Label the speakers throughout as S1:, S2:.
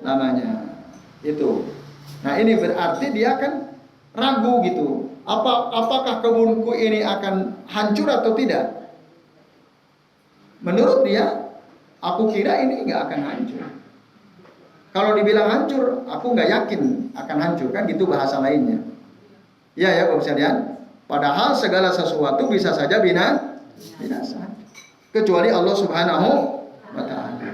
S1: namanya. Itu. Nah, ini berarti dia kan ragu gitu. Apakah kebunku ini akan hancur atau tidak? Menurut dia, aku kira ini nggak akan hancur. Kalau dibilang hancur, aku nggak yakin akan hancur, kan gitu bahasa lainnya. Ya Bapak sekalian. Padahal segala sesuatu bisa saja binasa. Kecuali Allah Subhanahu wa Ta'ala.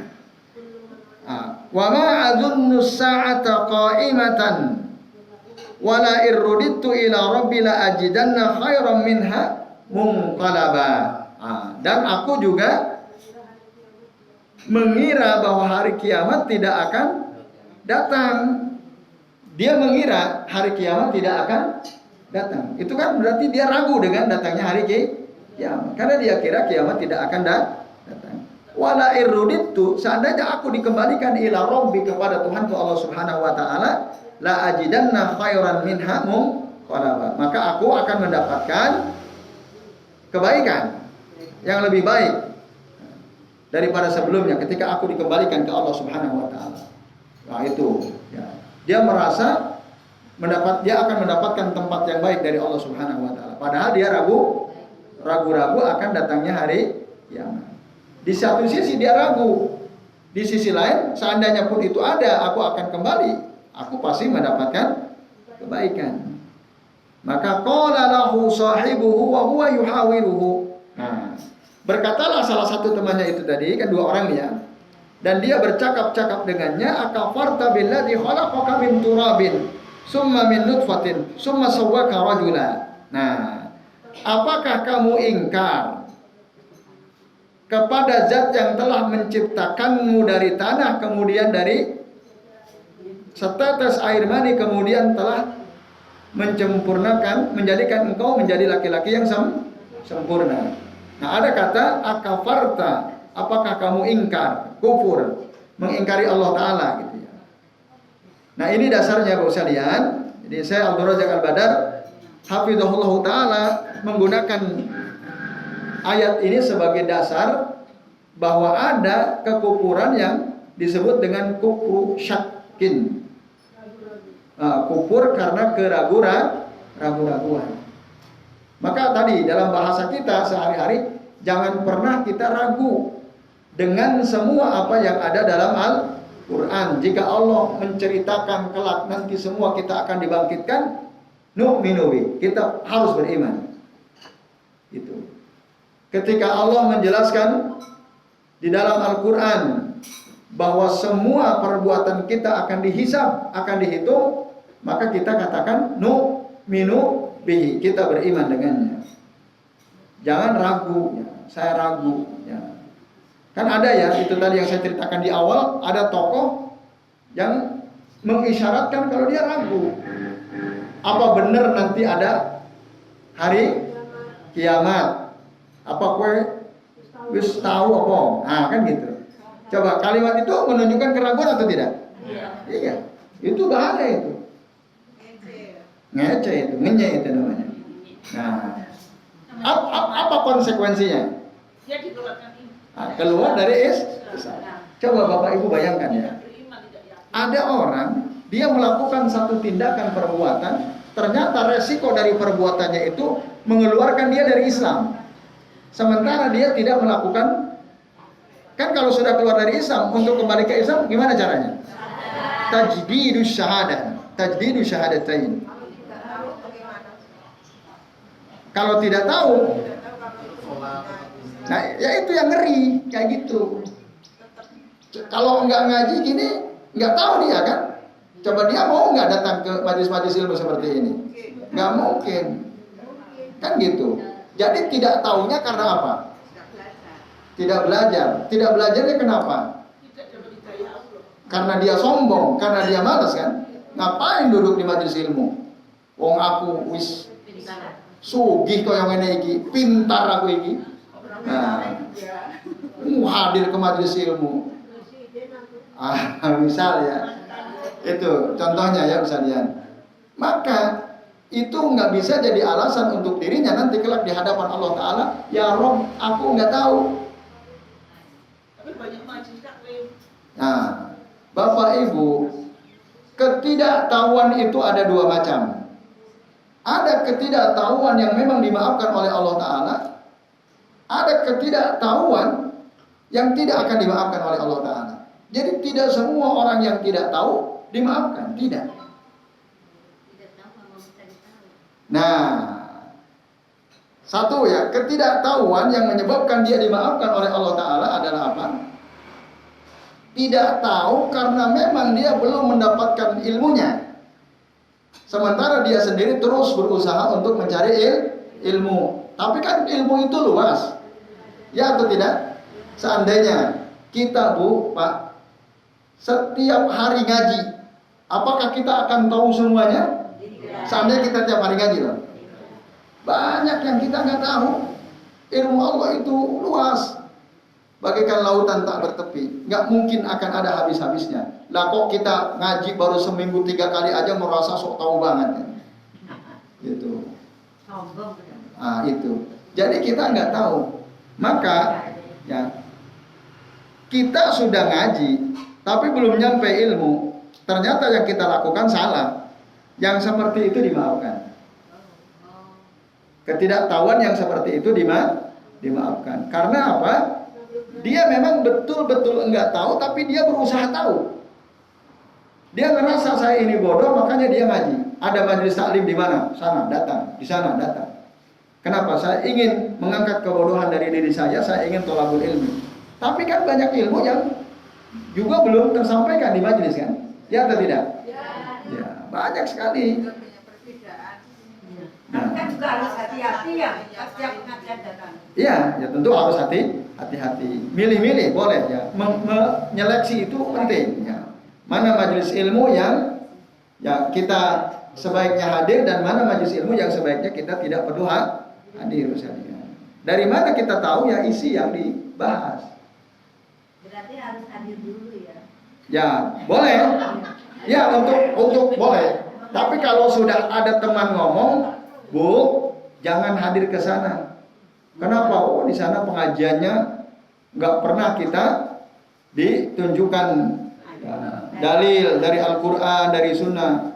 S1: Wa ma adzunnu as-sa'ata qa'imatan wala irruditu ila rabbi la ajidanna khairan minha munqalaba. Dan aku juga mengira bahwa hari kiamat tidak akan datang. Dia mengira hari kiamat tidak akan datang. Itu kan berarti dia ragu dengan datangnya hari kiamat. Karena dia kira kiamat tidak akan datang. Wala irruditu, seandainya aku dikembalikan ila rabbi kepada Tuhanku Allah Subhanahu wa Ta'ala, la ajidanna khairan minha munqalaba. Maka aku akan mendapatkan kebaikan yang lebih baik daripada sebelumnya ketika aku dikembalikan ke Allah Subhanahu wa Ta'ala. Nah itu ya. Dia merasa dia akan mendapatkan tempat yang baik dari Allah Subhanahu wa Ta'ala. Padahal dia ragu-ragu akan datangnya hari kiamat. Di satu sisi dia ragu, di sisi lain seandainya pun itu ada, aku akan kembali, aku pasti mendapatkan kebaikan. Maka qala lahu sahibuhu wa huwa yuhawiruhu. Nah, berkatalah salah satu temannya itu tadi, kan dua orang ya. Dan dia bercakap-cakap dengannya, akafarta billadzi khalaqaka min turabin summa min nutfatin summa sawwaka rajula. Nah, apakah kamu ingkar kepada zat yang telah menciptakanmu dari tanah, kemudian dari setetes air mani, kemudian telah menjadikan engkau menjadi laki-laki yang sempurna. Nah, ada kata akafarta, apakah kamu ingkar, kufur, mengingkari Allah Ta'ala gitu ya. Nah, ini dasarnya Bapak sekalian. Jadi saya Abdul Razak Al-Badar hafizahullah Ta'ala menggunakan ayat ini sebagai dasar bahwa ada kekufuran yang disebut dengan kufru syakin. Kufur karena keraguan. Maka tadi dalam bahasa kita sehari-hari jangan pernah kita ragu dengan semua apa yang ada dalam Al-Quran. Jika Allah menceritakan kelak nanti semua kita akan dibangkitkan, nu'minu bi, kita harus beriman. Itu. Ketika Allah menjelaskan di dalam Al-Quran bahwa semua perbuatan kita akan dihisab, akan dihitung, maka kita katakan nu'minu bihi, kita beriman dengannya. Jangan ragu, ya. Saya ragu. Ya. Kan ada ya, itu tadi yang saya ceritakan di awal, ada tokoh yang mengisyaratkan kalau dia ragu. Apa benar nanti ada hari kiamat? Apa kue wis tahu apa? Nah, kan gitu. Coba kalimat itu menunjukkan keraguan atau tidak? Iya. Itu bahaya itu. Ngece itu, ngenye itu namanya. Nah, apa konsekuensinya? Keluar dari Islam. Coba Bapak Ibu bayangkan ya. Ada orang dia melakukan satu tindakan perbuatan, ternyata resiko dari perbuatannya itu mengeluarkan dia dari Islam. Sementara dia tidak melakukan, kan kalau sudah keluar dari Islam, untuk kembali ke Islam gimana caranya? Tajdidus syahadatain. Kalau tidak tahu, nah ya itu yang ngeri kayak gitu. Kalau nggak ngaji gini, nggak tahu dia kan. Coba dia mau nggak datang ke majelis-majelis ilmu seperti ini? Nggak mungkin, kan gitu. Jadi tidak tahunya karena apa? Tidak belajar. Tidak belajarnya kenapa? Karena dia sombong, karena dia malas kan? Ngapain duduk di majelis ilmu? Wong aku wis sugih kau yang ini iki, pintar aku iki. Nah, hadir ke majelis ilmu. Misal ya. Itu contohnya ya misalnya. Maka itu nggak bisa jadi alasan untuk dirinya nanti kelak di hadapan Allah Ta'ala. Ya Rob, aku nggak tahu. Nah, Bapak Ibu, ketidaktahuan itu ada dua macam. Ada ketidaktahuan yang memang dimaafkan oleh Allah Ta'ala. Ada ketidaktahuan yang tidak akan dimaafkan oleh Allah Ta'ala. Jadi tidak semua orang yang tidak tahu dimaafkan, tidak. Nah, satu ya, ketidaktahuan yang menyebabkan dia dimaafkan oleh Allah Ta'ala adalah apa? Tidak tahu karena memang dia belum mendapatkan ilmunya. Sementara dia sendiri terus berusaha untuk mencari ilmu. Tapi kan ilmu itu luas. Ya atau tidak? Seandainya kita, Bu, Pak, setiap hari ngaji, apakah kita akan tahu semuanya? Seandainya kita tiap hari ngaji loh. Banyak yang kita nggak tahu. Ilmu Allah itu luas, bagaikan lautan tak bertepi. Nggak mungkin akan ada habis-habisnya. Lah kok kita ngaji baru seminggu 3 kali aja merasa sok tahu banget ya? Gitu. Ah itu. Jadi kita nggak tahu. Maka ya kita sudah ngaji, tapi belum nyampe ilmu. Ternyata yang kita lakukan salah. Yang seperti itu dimaafkan. Ketidaktahuan yang seperti itu dimaafkan. Karena apa? Dia memang betul-betul enggak tahu, tapi dia berusaha tahu. Dia ngerasa saya ini bodoh, makanya dia ngaji. Ada majelis taklim di mana? Sana, datang. Di sana, datang. Kenapa? Saya ingin mengangkat kebodohan dari diri saya ingin thalabul ilmi. Tapi kan banyak ilmu yang juga belum tersampaikan di majelis kan? Ya atau tidak? Ya, banyak sekali.
S2: Nah, kan juga harus hati-hati ya, setiap pengajian datang.
S1: Iya, ya tentu harus hati-hati. Milih-milih boleh ya. Menyeleksi itu penting ya. Mana majelis ilmu yang ya kita sebaiknya hadir dan mana majelis ilmu yang sebaiknya kita tidak perlu hadir misalnya. Dari mana kita tahu ya isi yang dibahas?
S2: Berarti harus hadir dulu ya.
S1: Ya, boleh. Ya, untuk boleh. Tapi kalau sudah ada teman ngomong, Bu, jangan hadir ke sana. Kenapa? Oh, di sana pengajiannya nggak pernah kita ditunjukkan dalil dari Al-Quran, dari Sunnah.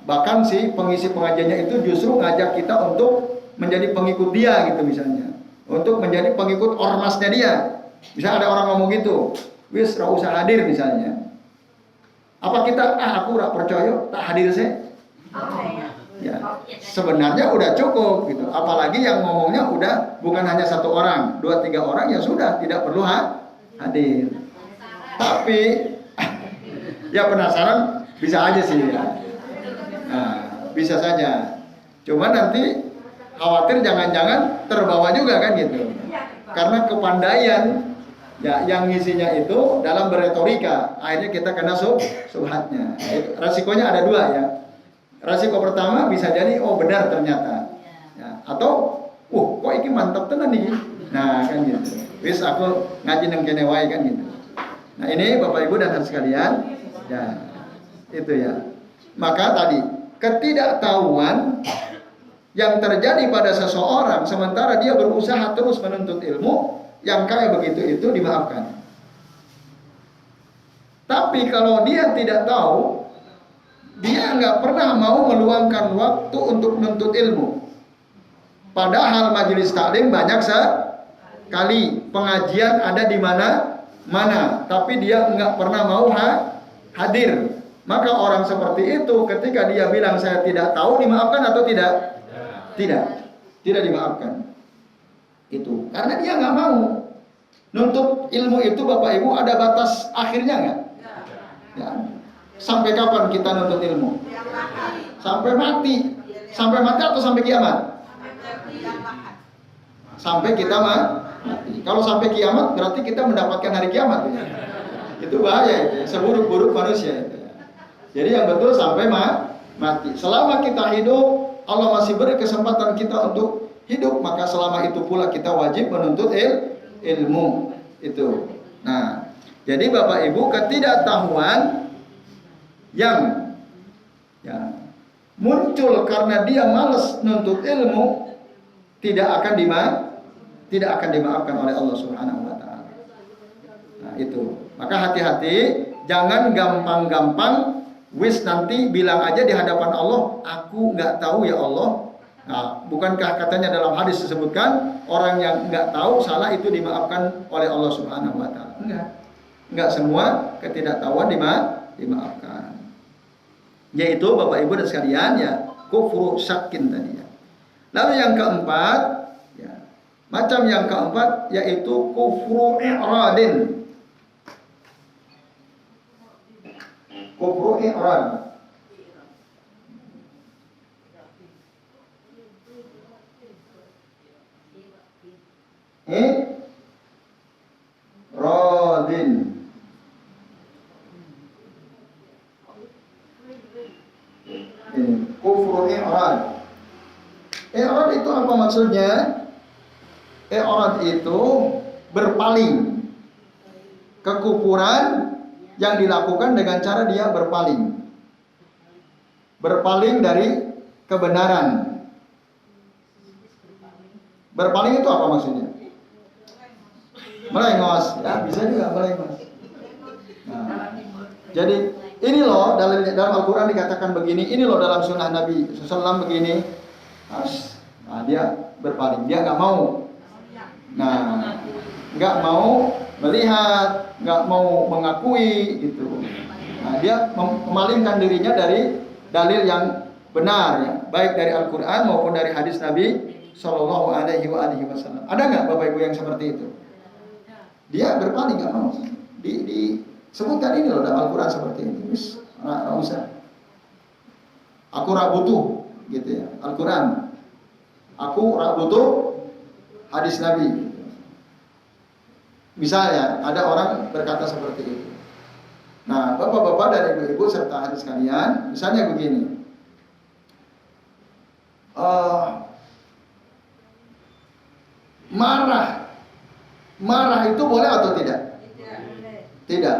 S1: Bahkan si pengisi pengajiannya itu justru ngajak kita untuk menjadi pengikut dia gitu misalnya. Untuk menjadi pengikut ormasnya dia. Bisa ada orang ngomong gitu, wis ra usah hadir misalnya. Apa kita aku ora percaya tak hadir saya? Ya, sebenarnya udah cukup gitu. Apalagi yang ngomongnya udah bukan hanya 1 orang, 2-3 orang ya sudah tidak perlu hadir. Tapi ya penasaran bisa aja sih ya. Nah, bisa saja. Cuma nanti khawatir jangan-jangan terbawa juga kan gitu. Karena kepandaian ya yang ngisinya itu dalam berretorika, akhirnya kita kena subhatnya. Resikonya ada 2 ya. Resiko pertama bisa jadi oh benar ternyata. Ya, atau kok ini mantap tenan nih. Nah, kan gitu. Wis aku ngaji nang kene wae kan gitu. Nah, ini Bapak Ibu dan sekalian, ya. Itu ya. Maka tadi ketidaktahuan yang terjadi pada seseorang sementara dia berusaha terus menuntut ilmu, yang kayak begitu itu dimaafkan. Tapi kalau dia tidak tahu, dia nggak pernah mau meluangkan waktu untuk menuntut ilmu. Padahal majelis taklim banyak sekali, pengajian ada di mana-mana, tapi dia nggak pernah mau hadir. Maka orang seperti itu ketika dia bilang saya tidak tahu, dimaafkan atau tidak? Tidak dimaafkan. Itu karena dia nggak mau. Nuntut ilmu itu Bapak Ibu ada batas akhirnya nggak? Ya. Sampai kapan kita nuntut ilmu? Sampai mati. Sampai mati atau sampai kiamat? Sampai kita mati. Kalau sampai kiamat berarti kita mendapatkan hari kiamat. Ya. Itu bahaya itu. Seburuk-buruk manusia itu. Jadi yang betul sampai mati. Selama kita hidup, Allah masih beri kesempatan kita untuk hidup, maka selama itu pula kita wajib menuntut ilmu itu. Nah, jadi Bapak Ibu, ketidaktahuan yang ya, muncul karena dia malas nuntut ilmu tidak akan dimaafkan oleh Allah Subhanahu wa taala. Nah, itu. Maka hati-hati jangan gampang-gampang wis nanti bilang aja di hadapan Allah, aku nggak tahu ya Allah. Nah, bukankah katanya dalam hadis disebutkan orang yang nggak tahu salah itu dimaafkan oleh Allah Subhanahu wa taala? Enggak semua ketidaktahuan dimaafkan. Yaitu Bapak Ibu dan sekalian ya, kufru syakin tadi ya. Lalu yang keempat ya, macam yang keempat yaitu kufru i'radin. Kufru i'rad. I'radin. Kufru i'rad. I'rad itu apa maksudnya? I'rad itu berpaling. Kekufuran yang dilakukan dengan cara dia berpaling. Berpaling dari kebenaran. Berpaling itu apa maksudnya? Melengos, ya bisa juga melengos. Nah, jadi ini loh dalam Al-Quran dikatakan begini, ini loh dalam sunnah Nabi SAW begini. Nah, dia berpaling, dia nggak mau. Nah, nggak mau melihat, nggak mau mengakui gitu. Nah, dia memalingkan dirinya dari dalil yang benar, ya, baik dari Al-Quran maupun dari hadis Nabi Shallallahu Alaihi Wasallam. Ada nggak Bapak Ibu yang seperti itu? Dia berpaling, nggak mau. Disebutkan ini loh dalam Al-Quran seperti ini. Wis, nggak usah. Aku rak butuh, gitu ya. Al-Quran. Aku rak butuh hadis Nabi. Misalnya ada orang berkata seperti itu. Nah, bapak-bapak dan ibu-ibu serta hadis kalian, misalnya begini. Marah itu boleh atau tidak? Tidak.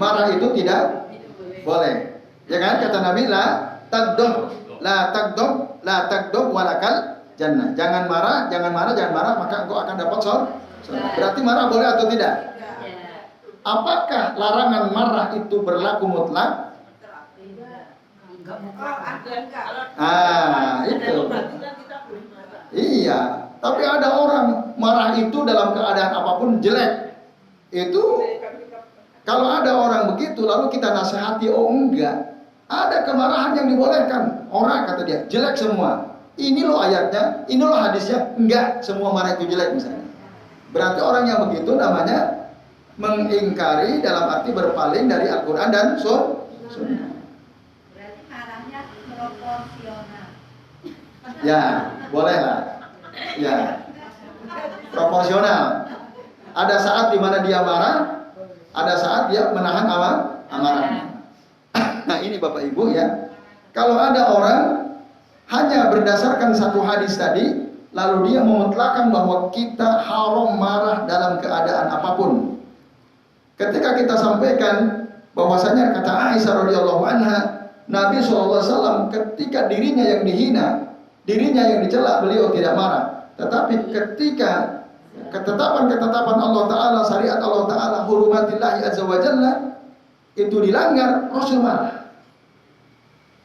S1: Marah itu tidak boleh. Ya kan kata Nabi la tagdob walakal jannah. Jangan marah, maka engkau akan dapat surga. Berarti marah boleh atau tidak? Apakah larangan marah itu berlaku mutlak? Itu. Iya. Tapi ada orang marah itu dalam keadaan apapun jelek. Itu kalau ada orang begitu lalu kita nasihati, oh enggak. Ada kemarahan yang dibolehkan. Orang kata dia, jelek semua. Ini loh ayatnya, ini loh hadisnya. Enggak, semua marah itu jelek misalnya. Berarti orang yang begitu namanya mengingkari dalam arti berpaling dari Al-Quran dan Sunnah.
S2: Berarti marahnya proporsional.
S1: Ya, boleh lah. Ya, proporsional. Ada saat di mana dia marah, ada saat dia menahan amarahnya. Nah ini Bapak Ibu ya, kalau ada orang hanya berdasarkan satu hadis tadi, lalu dia memutlakan bahwa kita haram marah dalam keadaan apapun. Ketika kita sampaikan bahwasanya kata Aisyah radhiyallahu anha, Nabi SAW ketika dirinya yang dihina, dirinya yang dicela, beliau tidak marah. Tetapi ketika ketetapan Allah Ta'ala, syariat Allah Ta'ala, hurumatillahi azza wa jalla itu dilanggar, Rasul marah.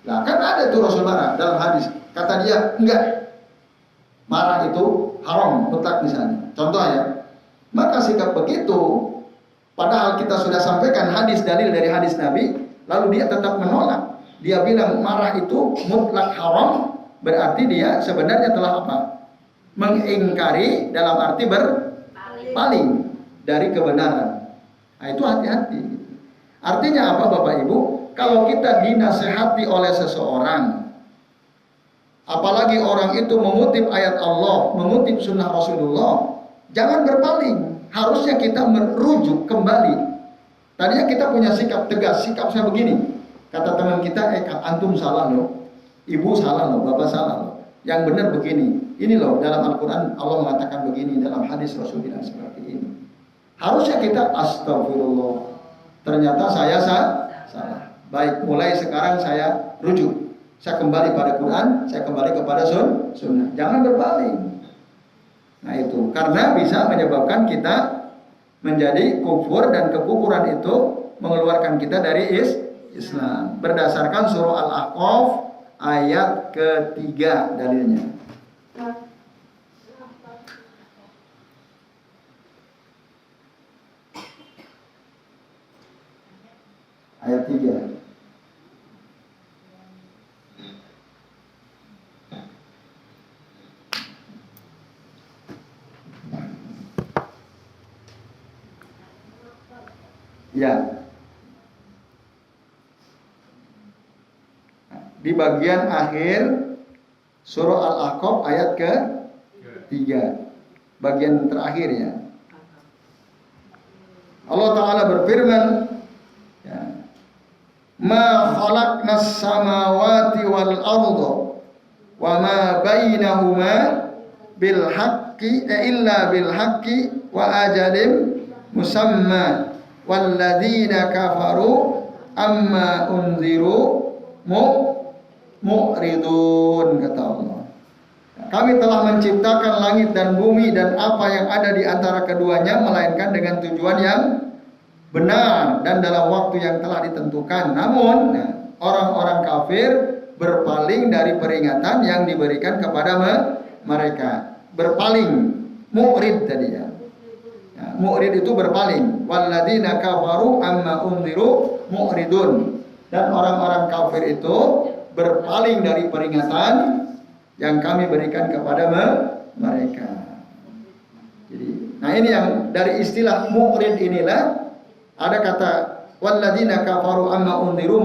S1: Nah kan ada tuh Rasul marah dalam hadis. Kata dia, enggak, marah itu haram mutlak misalnya. Contoh ya. Maka sikap begitu, padahal kita sudah sampaikan hadis dalil dari hadis Nabi, lalu dia tetap menolak. Dia bilang marah itu mutlak haram, berarti dia sebenarnya telah apa? Mengingkari dalam arti berpaling dari kebenaran. Nah itu hati-hati. Artinya apa Bapak Ibu? Kalau kita dinasehati oleh seseorang, apalagi orang itu mengutip ayat Allah, mengutip sunnah Rasulullah, jangan berpaling. Harusnya kita merujuk kembali. Tadinya kita punya sikap tegas, sikap saya begini. Kata teman kita, antum salah loh, ibu salah loh, bapak salah loh. Yang benar begini. Ini loh dalam Al-Quran Allah mengatakan begini, dalam hadis Rasul bilang seperti ini. Harusnya kita astagfirullah. Ternyata saya salah. Baik, mulai sekarang saya rujuk. Saya kembali pada Quran, saya kembali kepada sunnah. Jangan berpaling. Nah itu, karena bisa menyebabkan kita menjadi kufur, dan kekufuran itu mengeluarkan kita dari Islam. Berdasarkan surah Al-Ahqaf ayat ketiga dalilnya. Ayat 3. Ya. Di bagian akhir surah Al-Ahqaf ayat ke-3. Bagian terakhir ya. Allah Ta'ala berfirman, ya, ma khalaqnas samawati wal arda wa ma bainahuma bil haqqi illa bil haqqi wa ajalin musamma walladzina kafaru amma unziru mu'ridun, kata Allah. Kami telah menciptakan langit dan bumi dan apa yang ada di antara keduanya melainkan dengan tujuan yang benar dan dalam waktu yang telah ditentukan. Namun orang-orang kafir berpaling dari peringatan yang diberikan kepada mereka. Berpaling, mu'rid tadi ya. Mu'rid itu berpaling. Walladzina kafaru amma unziru mu'ridun. Dan orang-orang kafir itu berpaling dari peringatan yang kami berikan kepada mereka. Jadi, nah ini yang dari istilah mu'rid inilah ada kata walladzina kafaru amma unziru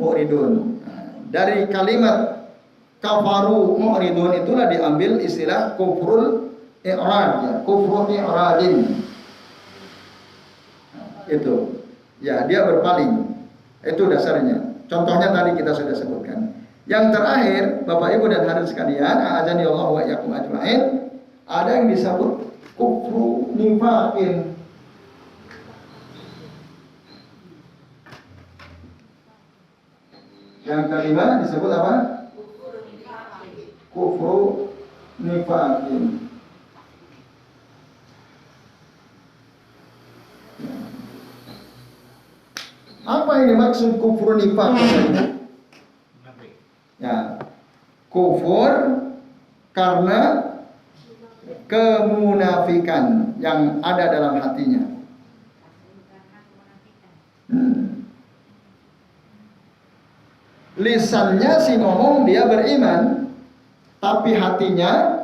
S1: mu'ridun. Nah, dari kalimat kafaru mu'ridun itulah diambil istilah kufrul i'rad ya, kufrul i'radin. Itu. Ya, dia berpaling. Itu dasarnya. Contohnya tadi kita sudah sebutkan. Yang terakhir, Bapak Ibu dan hadirin sekalian, a'adzani Allah wa iyyakum ajmain, ada yang disebut kufru nifaqin. Yang kelima disebut apa? Kufru nifaqin. Apa yang dimaksud kufur nifaq? Ya, kufur karena kemunafikan yang ada dalam hatinya. Lisannya sih ngomong dia beriman, tapi hatinya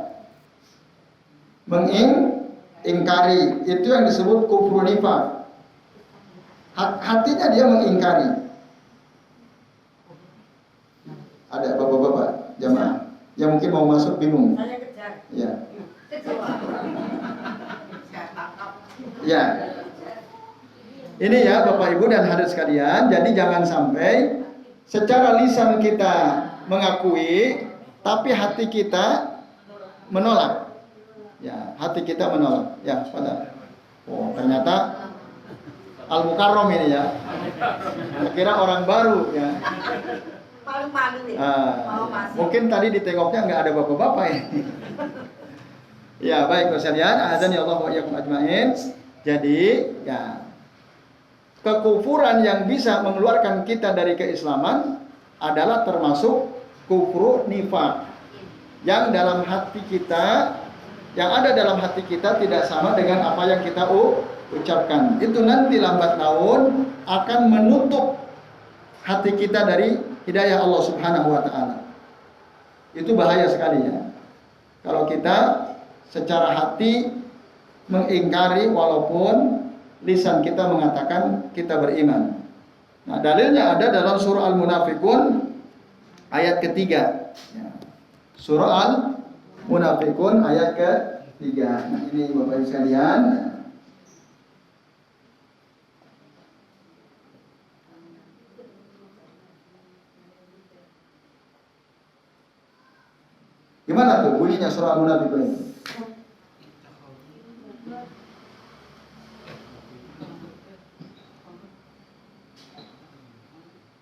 S1: mengingkari. Itu yang disebut kufur nifaq. Hatinya dia mengingkari. Ada bapak-bapak jamaah yang mungkin mau masuk bingung.
S2: Saya kejar.
S1: Ya.
S2: Kecewa.
S1: Ya. Ini ya Bapak Ibu dan hadirin sekalian. Jadi jangan sampai secara lisan kita mengakui, tapi hati kita menolak. Ya, hati kita menolak. Ya, pada. Oh, ternyata Al-Mukarram ini ya. Kira orang baru ya.
S2: Malu-malu nih.
S1: Mungkin tadi ditengoknya nggak ada bapak-bapak ya. Ya baik sekalian, a'adzani Allah wa iyyakum ajmain. Jadi ya, kekufuran yang bisa mengeluarkan kita dari keislaman adalah termasuk kufru nifaq. Yang dalam hati kita, yang ada dalam hati kita tidak sama dengan apa yang kita ucapkan. Itu nanti lambat laun akan menutup hati kita dari hidayah Allah Subhanahu wa taala. Itu bahaya sekali ya. Kalau kita secara hati mengingkari walaupun lisan kita mengatakan kita beriman. Nah, dalilnya ada dalam surah Al-Munafiqun ayat ketiga. Ya. Surah Al-Munafiqun ayat ketiga. Nah, ini Bapak Ibu sekalian. Gimana tuh bunyinya surah Al-Munafiqun ini?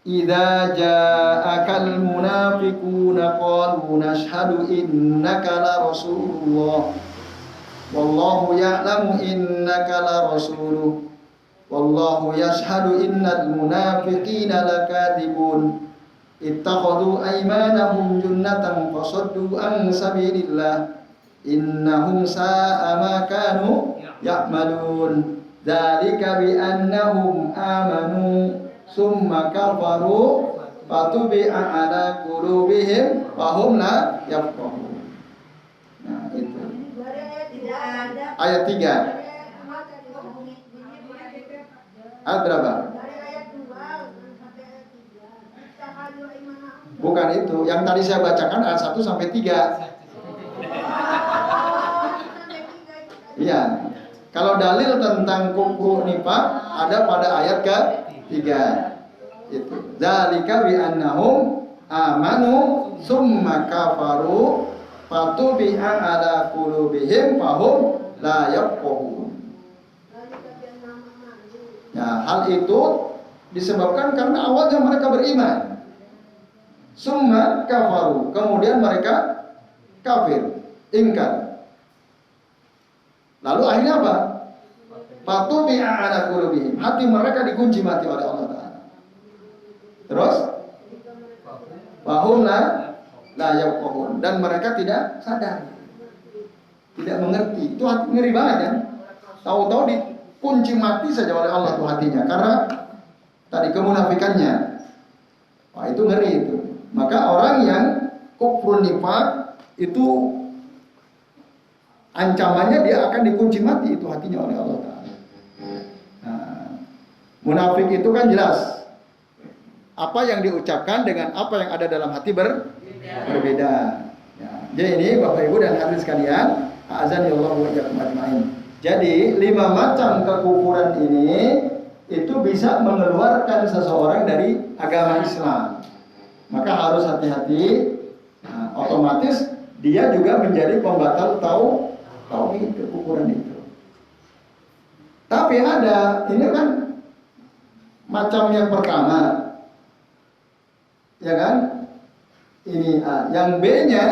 S1: Idza ja'akal munafiquna qalu nashhadu innaka la rasulullah wallahu ya'lamu innaka la rasuluh wallahu yashhadu innal munafiqina lakadzibun ittakhadhu aymanahum junnatan fasaddu an sabilillah innahum sa'a ma kanu ya'malun dzalika bi annahum amanu summa kafaru fatubi'a ala qulubihim wa hum la yafqahun. Nah, itu ayat 3. Ayat berapa? Bukan itu. Yang tadi saya bacakan ayat 1 sampai 3. Iya. Kalau dalil tentang kufur nifaq ada pada ayat ke-3. Itu. Dzalika bi annahum amanu summa kafaru fatubi'a ala qulubihim fahum la yafqahun. Ya, hal itu disebabkan karena awalnya mereka beriman. Summa kafaru, kemudian mereka kafir, ingkar. Lalu akhirnya apa? Fatubi'a ala qulubihim, hati mereka dikunci mati oleh Allah Ta'ala. Terus fahum la yafqahun, dan mereka tidak sadar, tidak mengerti. Itu hati ngeri banget kan? Tahu-tahu dikunci mati saja oleh Allah tuh hatinya karena tadi kemunafikannya. Wah, itu ngeri itu. Maka orang yang kufur nifaq itu ancamannya dia akan dikunci mati itu hatinya oleh Allah Ta'ala. Nah, munafik itu kan jelas apa yang diucapkan dengan apa yang ada dalam hati berbeda. Ya, jadi ini Bapak Ibu dan hadirin sekalian, a'azanillahu wa iyyakum ajmain. Jadi 5 macam kekufuran ini itu bisa mengeluarkan seseorang dari agama Islam. Maka harus hati-hati. Nah, otomatis dia juga menjadi pembatal tauhid kekufuran itu. Tapi ada, ini kan macam yang pertama, ya kan? Ini A. Yang B-nya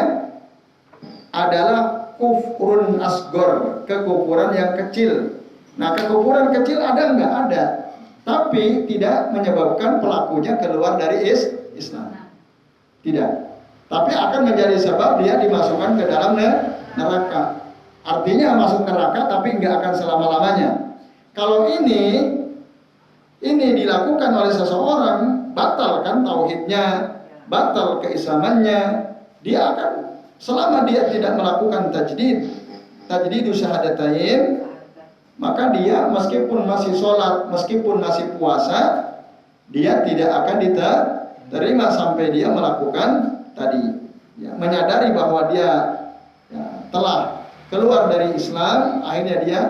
S1: adalah kufrun asgor, kekufuran yang kecil. Nah, kekufuran kecil ada enggak? Ada. Tapi tidak menyebabkan pelakunya keluar dari Islam. Tidak. Tapi akan menjadi sebab dia dimasukkan ke dalam neraka. Artinya masuk neraka tapi enggak akan selama-lamanya. Kalau ini dilakukan oleh seseorang, batal kan tauhidnya, batal keislamannya. Dia akan, selama dia tidak melakukan tajdid syahadatain, maka dia meskipun masih sholat, meskipun masih puasa, dia tidak akan diterima sampai dia melakukan tadi, ya, menyadari bahwa dia telah keluar dari Islam, akhirnya dia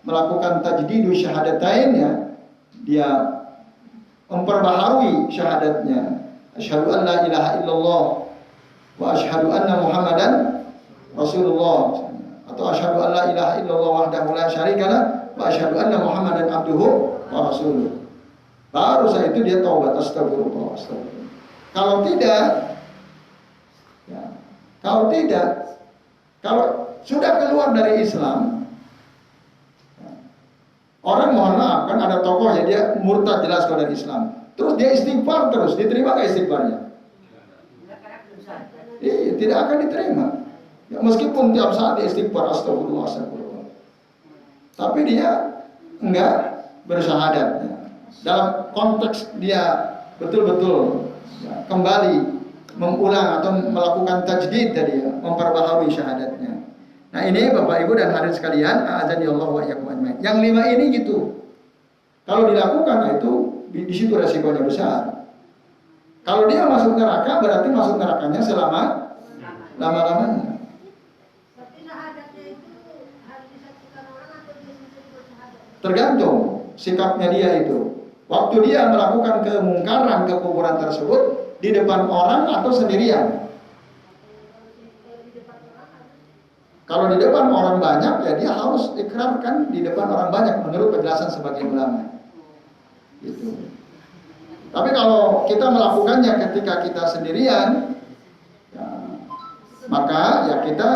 S1: melakukan tajdid syahadatain, ya, dia memperbaharui syahadatnya, asyhadu an la ilaha illallah wa asyhadu anna Muhammadan Rasulullah, atau asyhadu an la ilaha illallah wahdahu la syarikalah wa asyhadu anna Muhammadan abduhu wa rasuluh. Baru saat itu dia taubat, astagfirullah, astagfirullah. Kalau sudah keluar dari Islam, orang mohon maaf kan ada tokohnya dia murtad jelas kalau dari Islam, terus dia istighfar terus, diterima gak istighfarnya? Tidak akan diterima. Ya, meskipun tiap saat dia istighfar, astagfirullah, astagfirullah, tapi dia enggak bersyahadat. Ya. Dalam konteks dia betul-betul, ya, kembali mengulang atau melakukan tajdid tadi, ya, memperbaharui syahadatnya. Nah, ini Bapak Ibu dan hadirin sekalian, a'adzanillahu wa iyyakum ajmain. Yang 5 ini gitu. Kalau dilakukan, nah itu di situ resikonya besar. Kalau dia masuk neraka, berarti masuk nerakanya lama-lamanya.
S3: Tapi syahadatnya itu harus disaksikan orang atau dia sendiri bersyahadat?
S1: Tergantung sikapnya dia itu. Waktu dia melakukan kemungkaran, kekufuran tersebut di depan orang atau sendirian. Kalau di depan orang banyak, ya dia harus ikrarkan di depan orang banyak menurut penjelasan sebagian ulama. Gitu. Tapi kalau kita melakukannya ketika kita sendirian, ya, maka ya kita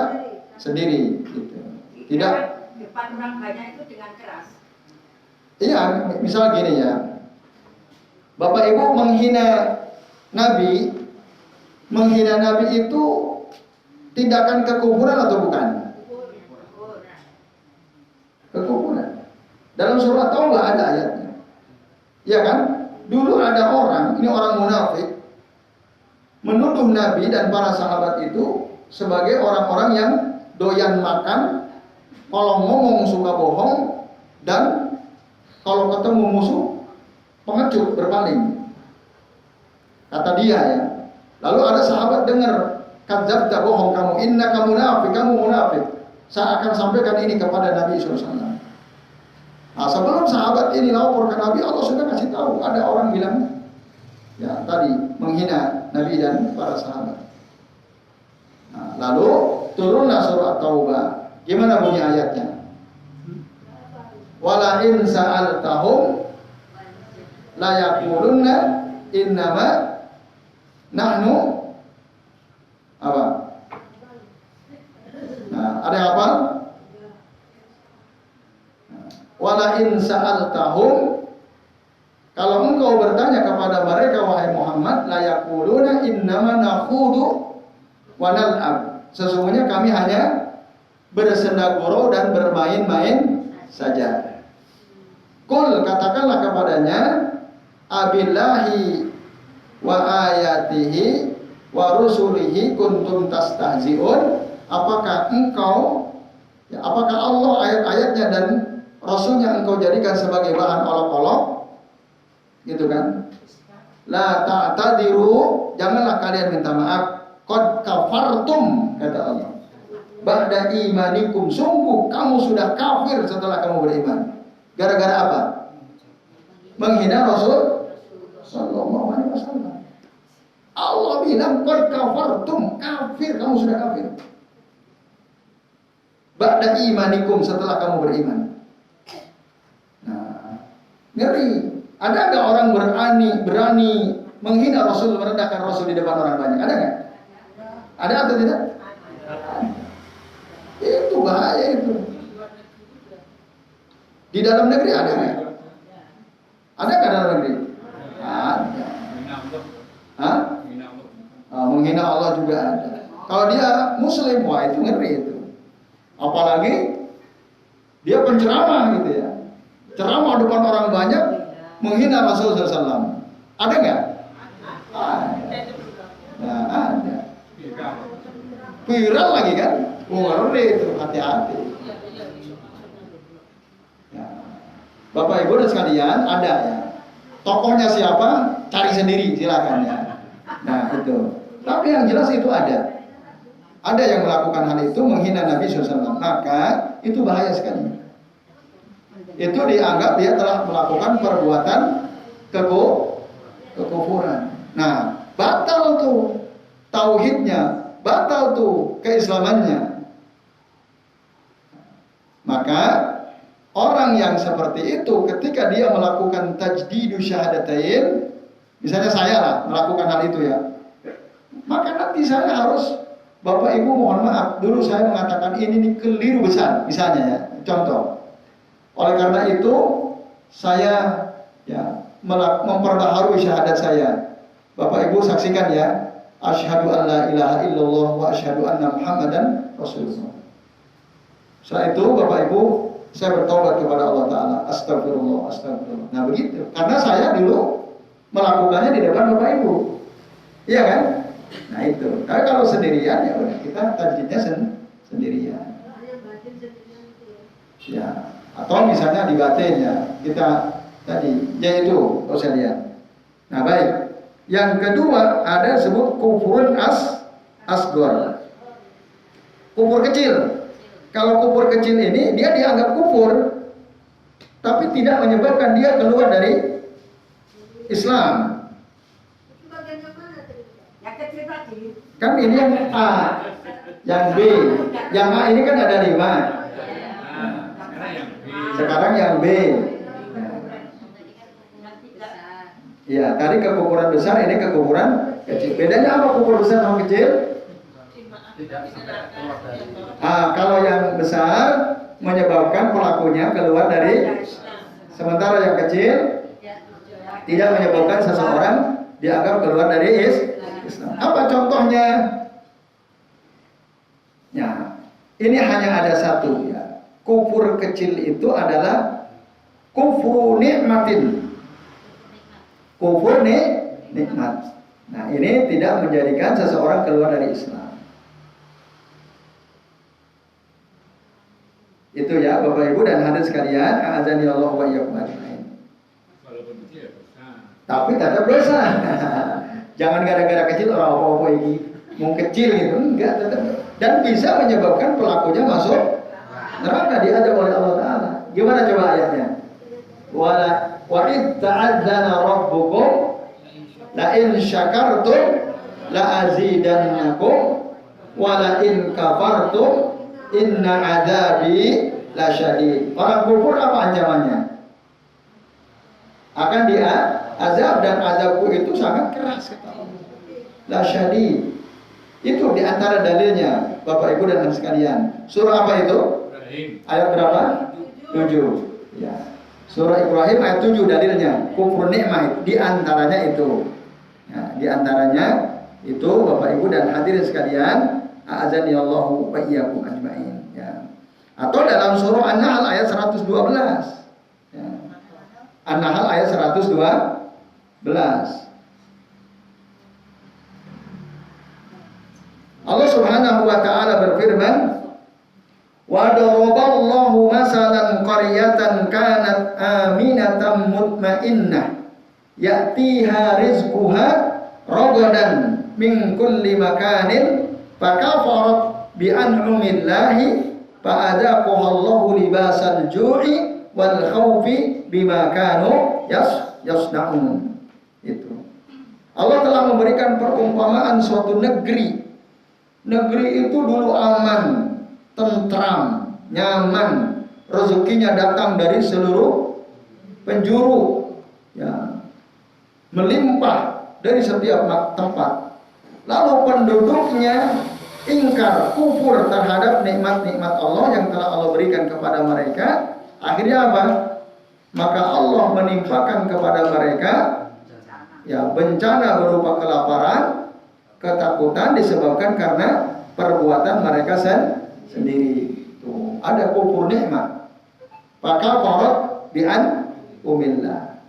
S1: sendiri. Gitu. Tidak
S2: depan orang banyak itu dengan keras.
S1: Iya, misal gini ya. Bapak Ibu menghina Nabi itu tindakan kekufuran atau bukan? Kekufuran. Dalam surah Taubah ada ayatnya. Iya kan? Dulu ada orang, ini orang munafik, menuduh Nabi dan para sahabat itu sebagai orang-orang yang doyan makan, kalau ngomong suka bohong, dan kalau ketemu musuh pengecut, berpaling. Kata dia ya. Lalu ada sahabat dengar, kadzabta, bohong kamu, innaka munafik, kamu munafik. Saya akan sampaikan ini kepada Nabi SAW. Nah, sebelum sahabat ini lapor ke Nabi, Allah sudah kasih tahu ada orang bilang ya tadi menghina Nabi dan para sahabat. Nah, lalu turunlah surah Taubah. Gimana bunyi ayatnya? Wala in sa'altahum la yaqulunna innama nahnu apa? Nah, ada apa? Wala in sa'altahum, kalau engkau bertanya kepada mereka wahai Muhammad, la yaquluna innama nakhudu wa nal'ab. Sesungguhnya kami hanya bersenda gurau dan bermain-main saja. Qul, katakanlah kepadanya, abillahi wa ayatihi wa rusulihi kuntum tastahzi'un. Apakah Allah ayat-ayatnya dan Rasulnya engkau jadikan sebagai bahan olok-olok, gitu kan? La ta'tadiru, janganlah kalian minta maaf. Qad kafartum, kata Allah. Ba'da imanikum, sungguh kamu sudah kafir setelah kamu beriman. Gara-gara apa? Menghina Rasul sallallahu alaihi wasallam. Allah bilang qad kafartum, kafir, kamu sudah kafir. Ba'da imanikum, setelah kamu beriman. Ngeri. Ada nggak orang berani menghina Rasul, merendahkan Rasul di depan orang banyak? Ada nggak? Ada atau tidak? Itu bahaya itu. Di dalam negeri ada nggak? Ada nggak dalam negeri? Ada. Hah? Menghina Allah juga ada. Kalau dia Muslim, wah itu ngeri itu. Apalagi dia penceramah gitu ya. Ceramah depan orang banyak menghina Rasulullah SAW. Ada nggak? Ada. Nah, ada. Viral lagi kan? Ngeri itu, hati-hati. Ya. Bapak Ibu dan sekalian, ada ya. Tokohnya siapa? Cari sendiri, silakan ya. Nah itu. Tapi yang jelas itu ada. Ada yang melakukan hal itu menghina Nabi SAW. Maka itu bahaya sekali. Itu dianggap dia telah melakukan perbuatan kekufuran. Nah, batal tuh tauhidnya, batal tuh keislamannya. Maka orang yang seperti itu ketika dia melakukan tajdidu syahadatain, misalnya saya lah melakukan hal itu ya, maka nanti saya harus, Bapak Ibu mohon maaf, dulu saya mengatakan ini keliru besar, misalnya ya, contoh. Oleh karena itu saya ya memperbaharui syahadat saya. Bapak Ibu saksikan ya, asyhadu an la ilaha illallah wa asyhadu anna Muhammadan Rasulullah. Setelah itu Bapak Ibu saya bertobat kepada Allah Ta'ala. Astagfirullah, astagfirullah. Nah begitu. Karena saya dulu melakukannya di depan Bapak Ibu. Iya kan? Nah itu. Tapi kalau sendirian ya udah kita tajdidnya sendirian. Ya. Atau misalnya di batin ya, kita tadi, yaitu kalau saya lihat. Nah baik. Yang kedua ada sebut kufurun asghar. Kufur kecil. Kalau kufur kecil ini dia dianggap kufur, tapi tidak menyebabkan dia keluar dari Islam.
S2: Yang kecil tadi.
S1: Kan ini yang A, yang B, yang A ini kan ada 5. Sekarang yang B. Ya, tadi kekufuran besar, ini kekufuran kecil. Bedanya apa kufur besar sama kecil? Kalau yang besar menyebabkan pelakunya keluar dari, sementara yang kecil tidak menyebabkan seseorang dianggap keluar dari Islam. Apa contohnya? Ya, ini hanya ada satu ya. Kufur kecil itu adalah kufur nikmatin. Kufur nikmat. Nah, ini tidak menjadikan seseorang keluar dari Islam. Itu ya Bapak Ibu dan hadirin sekalian, a'adzani Allah wa iyyakum ajmain. Tapi tetap dosa. Jangan gara-gara kecil orang apa-apa ini mau kecil gitu, enggak, tetap. Dan bisa menyebabkan pelakunya masuk neraka, diajak oleh Allah Taala. Gimana coba ayatnya? Wa id ta'adzana rabbukum la in syakartum la azidannakum wa la in kafartum inna adzabi lasyadid. Orang kufur apa ancamannya? Akan dia azab, dan azabku itu sangat keras kata Allah. Lasyadid. Itu diantara dalilnya Bapak Ibu dan sekalian. Surah apa itu? Ayat berapa? 7. Ya. Surah Ibrahim ayat 7 dalilnya. Kufur nikmat diantaranya itu. Ya, diantaranya itu Bapak Ibu dan hadirin sekalian, a'adzani Allahu wa iyyakum ajmain. Ya. Atau dalam surah An-Nahl ayat 112. Ya. An-Nahl ayat 112. Allah Subhanahu wa taala berfirman, wa daraballahu masalan qaryatan kanat aminatan mutmainnah ya'tiha rizquha ragadan min kulli makanin fakafarat bi an'amillahi fa'adaqaha Allahu libasal ju'i wal khaufi bima kanu yasna'un. Itu Allah telah memberikan perumpamaan suatu negeri. Negeri itu dulu aman, tentram, nyaman, rezekinya datang dari seluruh penjuru, ya, melimpah dari setiap tempat. Lalu penduduknya ingkar, kufur terhadap nikmat-nikmat Allah yang telah Allah berikan kepada mereka. Akhirnya apa? Maka Allah menimpakan kepada mereka ya bencana berupa kelaparan, ketakutan disebabkan karena perbuatan mereka sendiri. Tuh, ada kufur nikmat. Maka korot bi'an umillah.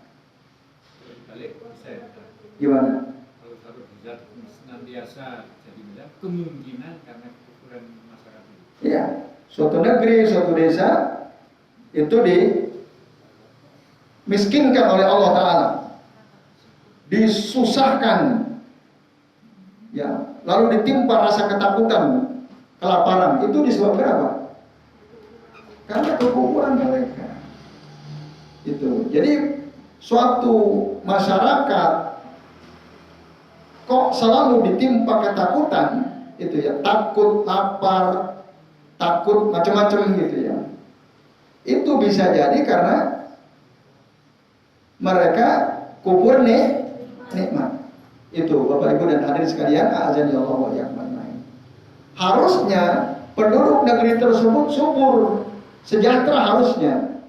S1: Gimana?
S4: Kalau satu zat senantiasa jadi beda, kemungkinan karena kekufuran masyarakat itu.
S1: Iya, suatu negeri, suatu desa itu dimiskinkan oleh Allah Ta'ala, disusahkan, ya, lalu ditimpa rasa ketakutan, kelaparan. Itu disebabkan apa? Karena kekufuran mereka. Itu. Jadi suatu masyarakat kok selalu ditimpa ketakutan, itu ya, takut, lapar, takut macam-macam gitu ya. Itu bisa jadi karena mereka kufur nikmat. Itu Bapak Ibu dan hadirin sekalian, a'adzani Allah wa iyyakum ajmain. Harusnya penduduk negeri tersebut subur, sejahtera harusnya.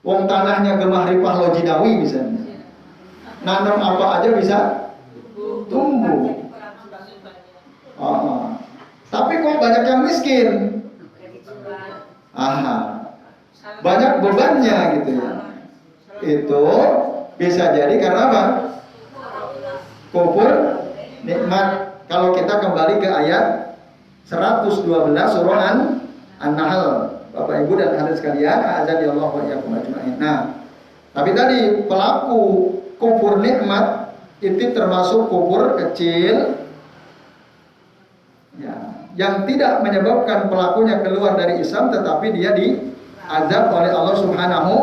S1: Wong tanahnya gemah ripah lojinawi misalnya. Nanam apa aja bisa tumbuh. Tapi kok banyak yang miskin. Banyak bebannya gitu ya. Itu bisa jadi karena apa? Kufur nikmat. Kalau kita kembali ke ayat 112 surah An-Nahl, Bapak Ibu dan hadirin sekalian, a'adzani Allah wa iyyakum ajmain. Nah, tapi tadi pelaku kufur nikmat itu termasuk kufur kecil, ya, yang tidak menyebabkan pelakunya keluar dari Islam, tetapi dia diazab oleh Allah Subhanahu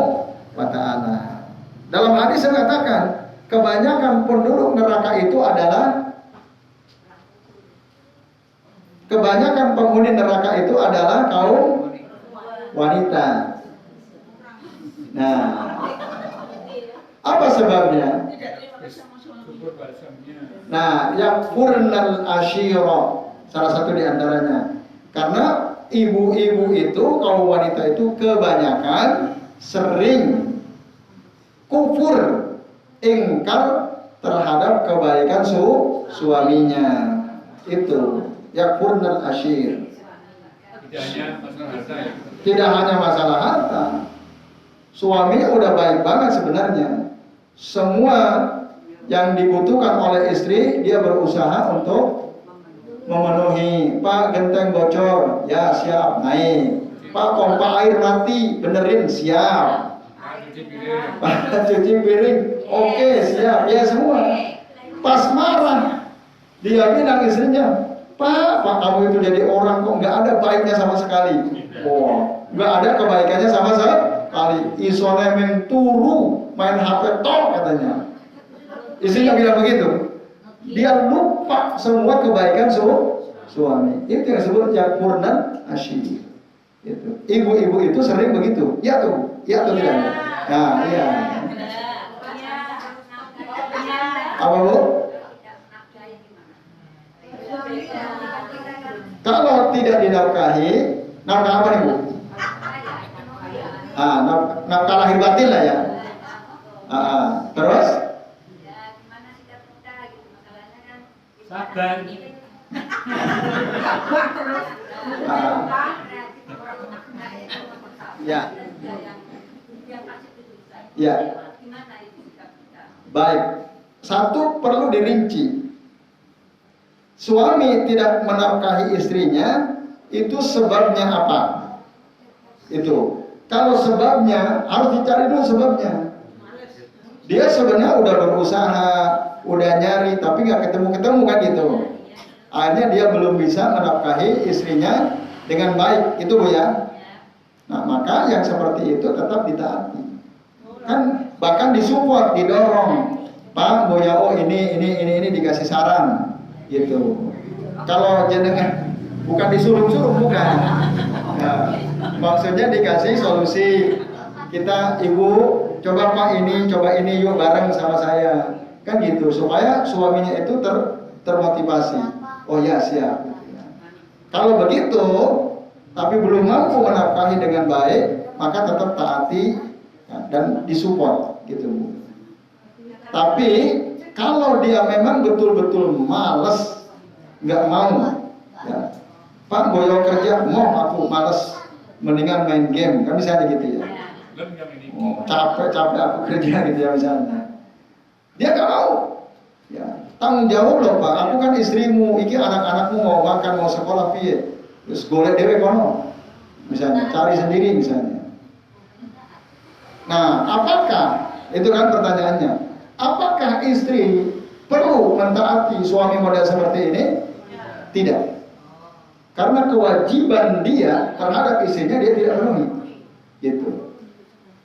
S1: wa taala. Dalam hadis mengatakan, kebanyakan penduduk neraka itu adalah penghuni neraka itu adalah kaum wanita. Nah, apa sebabnya? Nah, yakfurnal asyira, salah satu di antaranya. Karena ibu-ibu itu, kaum wanita itu kebanyakan sering kufur, ingkar terhadap kebaikan suaminya. Itu yakfurnal ashir.
S4: Tidak hanya masalah harta ya.
S1: Tidak hanya masalah harta. Suaminya udah baik banget sebenarnya. Semua yang dibutuhkan oleh istri dia berusaha untuk memenuhi. Pak, genteng bocor, ya siap, naik. Pak, pompa air mati, benerin, siap.
S4: Cuci piring.
S1: Pak, cuci piring, oke, siap, ya semua. Pas marah, dia bilang istrinya, Pak, kamu itu jadi orang kok nggak ada baiknya sama sekali. Oh, nggak ada kebaikannya sama sekali. Isone main turu, main HP tok katanya. Istrinya bilang begitu. Dia lupa semua kebaikan suami. Itu yang disebut yakfurnan asyir. Itu. Ibu-ibu itu sering begitu. Ya tuh, ya tuh tidak. Nah, iya. Apa bu? Kalau tidak dinafkahi, nafkah apa nih bu? Nafkah lahir batin lah ya. Terus?
S4: Sabar.
S1: Ya. Ya. Baik. Satu perlu dirinci. Suami tidak menafkahi istrinya, itu sebabnya apa? Itu. Kalau sebabnya harus dicari dulu sebabnya. Dia sebenarnya udah berusaha, udah nyari, tapi nggak ketemu-ketemu kan gitu. Akhirnya dia belum bisa menafkahi istrinya dengan baik, itu bu ya. Nah maka yang seperti itu tetap ditaati. Kan bahkan disupport, didorong. Pak, bu ya, oh ini dikasih saran. Gitu. Kalau jenengan bukan disuruh-suruh bukan. Nah, maksudnya dikasih solusi. Kita ibu coba Pak ini, coba ini yuk bareng sama saya. Kan gitu supaya suaminya itu termotivasi. Oh ya siap. Kalau begitu tapi belum mampu menafkahi dengan baik, maka tetap taati dan disupport gitu. Tapi kalau dia memang betul-betul males, nggak mau, ya. Pak boyo kerja, mau aku males, mendingan main game, kan misalnya gitu ya. Oh, capek aku kerja gitu ya misalnya. Dia nggak mau, ya. Tanggung jawab loh Pak, aku kan istrimu, iki anak-anakmu mau makan, mau sekolah piye, terus golek dewe kono, misalnya, cari sendiri misalnya. Nah, apakah itu kan pertanyaannya? Apakah istri perlu mentaati suami model seperti ini? Tidak. Karena kewajiban dia terhadap istrinya dia tidak penuhi. Gitu.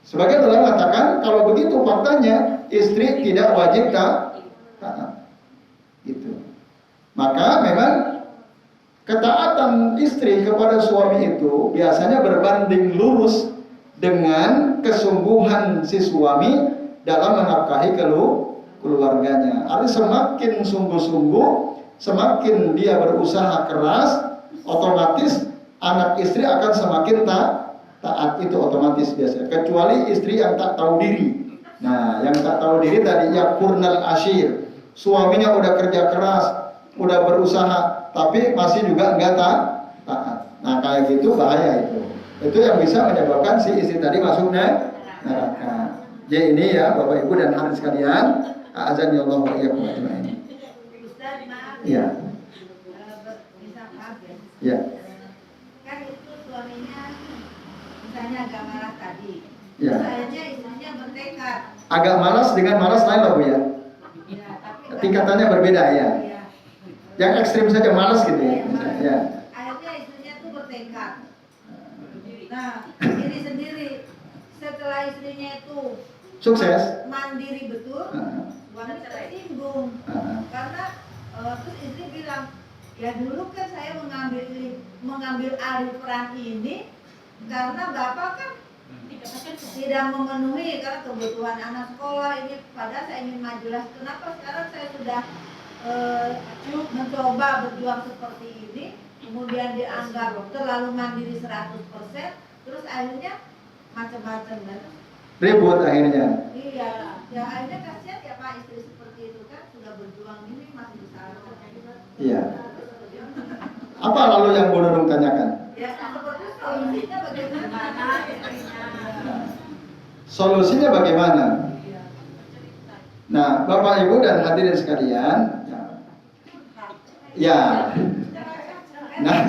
S1: Sebagian ulama mengatakan kalau begitu faktanya istri tidak wajib taat. Gitu. Maka memang ketaatan istri kepada suami itu biasanya berbanding lurus dengan kesungguhan si suami dalam menafkahi keluarganya. Artinya semakin sungguh-sungguh, semakin dia berusaha keras, otomatis anak istri akan semakin taat itu otomatis biasanya. Kecuali istri yang tak tahu diri. Nah, yang tak tahu diri tadi yakfurnal ashir. Suaminya udah kerja keras, udah berusaha, tapi masih juga enggak taat. Nah, kayak gitu bahaya itu. Itu yang bisa menyebabkan si istri tadi masuk neraka. Jadi ini ya Bapak Ibu dan hadirin sekalian, azan ya Allah wa iyyakum ajmain.
S3: Ustaz, maaf.
S1: Iya.
S3: Bisa kaget.
S1: Iya.
S3: Kan itu suaminya misalnya agak marah tadi.
S1: Iya.
S3: Sayangnya istrinya bertekad.
S1: Agak malas dengan malas lain loh Bu ya.
S3: Ya, tapi
S1: Tingkatannya berbeda ya.
S3: Iya.
S1: Yang ekstrim saja malas gitu ya. Ya.
S3: Akhirnya istrinya tuh bertekad. Nah, diri sendiri setelah istrinya itu
S1: Sukses.
S3: mandiri betul, suami tersinggung karena terus istri bilang, ya dulu kan saya mengambil alih peran ini karena bapak kan tidak memenuhi karena kebutuhan anak sekolah ini, padahal saya ingin majulah. Kenapa sekarang saya sudah mencoba berjuang seperti ini, kemudian dianggap terlalu mandiri 100%, terus akhirnya macam-macam kan.
S1: Ribut akhirnya.
S3: Iya, ya akhirnya kasihan ya Pak, istri seperti itu kan sudah berjuang ini masih disalahkan.
S1: Iya. Apa lalu yang Bu Nunung tanyakan?
S3: Ya seperti solusinya bagaimana?
S1: Nah, solusinya bagaimana? Nah, Bapak Ibu dan hadirin sekalian, ya. Nah,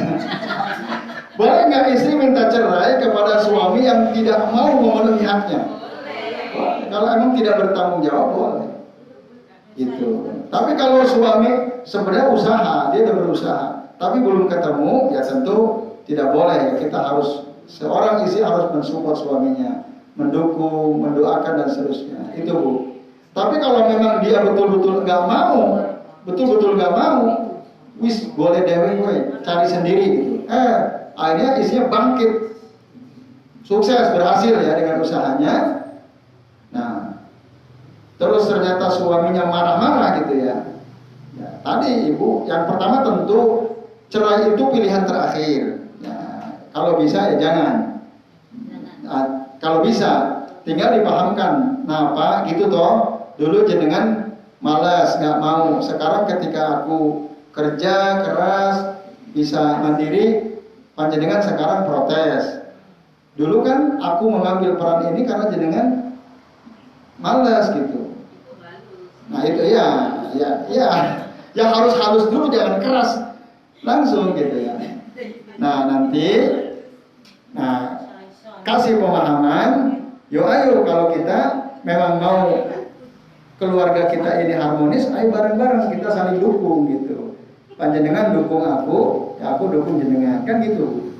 S1: boleh nggak istri minta cerai kepada suami yang tidak mau memenuhi haknya? Boleh. Kalau emang tidak bertanggung jawab boleh. Gitu. Tapi kalau suami sebenarnya usaha, dia udah berusaha, tapi belum ketemu, ya tentu tidak boleh. Kita harus, seorang istri harus mensupport suaminya, mendukung, mendoakan dan seterusnya. Itu Bu. Tapi kalau memang dia betul-betul nggak mau, wis boleh dewe gue, cari sendiri gitu. Akhirnya istrinya bangkit, sukses, berhasil ya dengan usahanya. Nah, terus ternyata suaminya marah-marah gitu ya. Ya, tadi Ibu, yang pertama tentu cerai itu pilihan terakhir. Ya, kalau bisa ya jangan. Nah, kalau bisa, tinggal dipahamkan. Nah Pak, gitu toh. Dulu jenengan malas, nggak mau. Sekarang ketika aku kerja keras, bisa mandiri, panjenengan sekarang protes. Dulu kan aku mengambil peran ini karena jenengan malas gitu. Nah itu ya harus halus dulu, jangan keras langsung gitu ya. Nah nanti, kasih pemahaman. Ayo kalau kita memang mau keluarga kita ini harmonis, ayo bareng-bareng kita saling dukung gitu. Panjenengan dukung aku, ya aku dukung jenengan, kan gitu.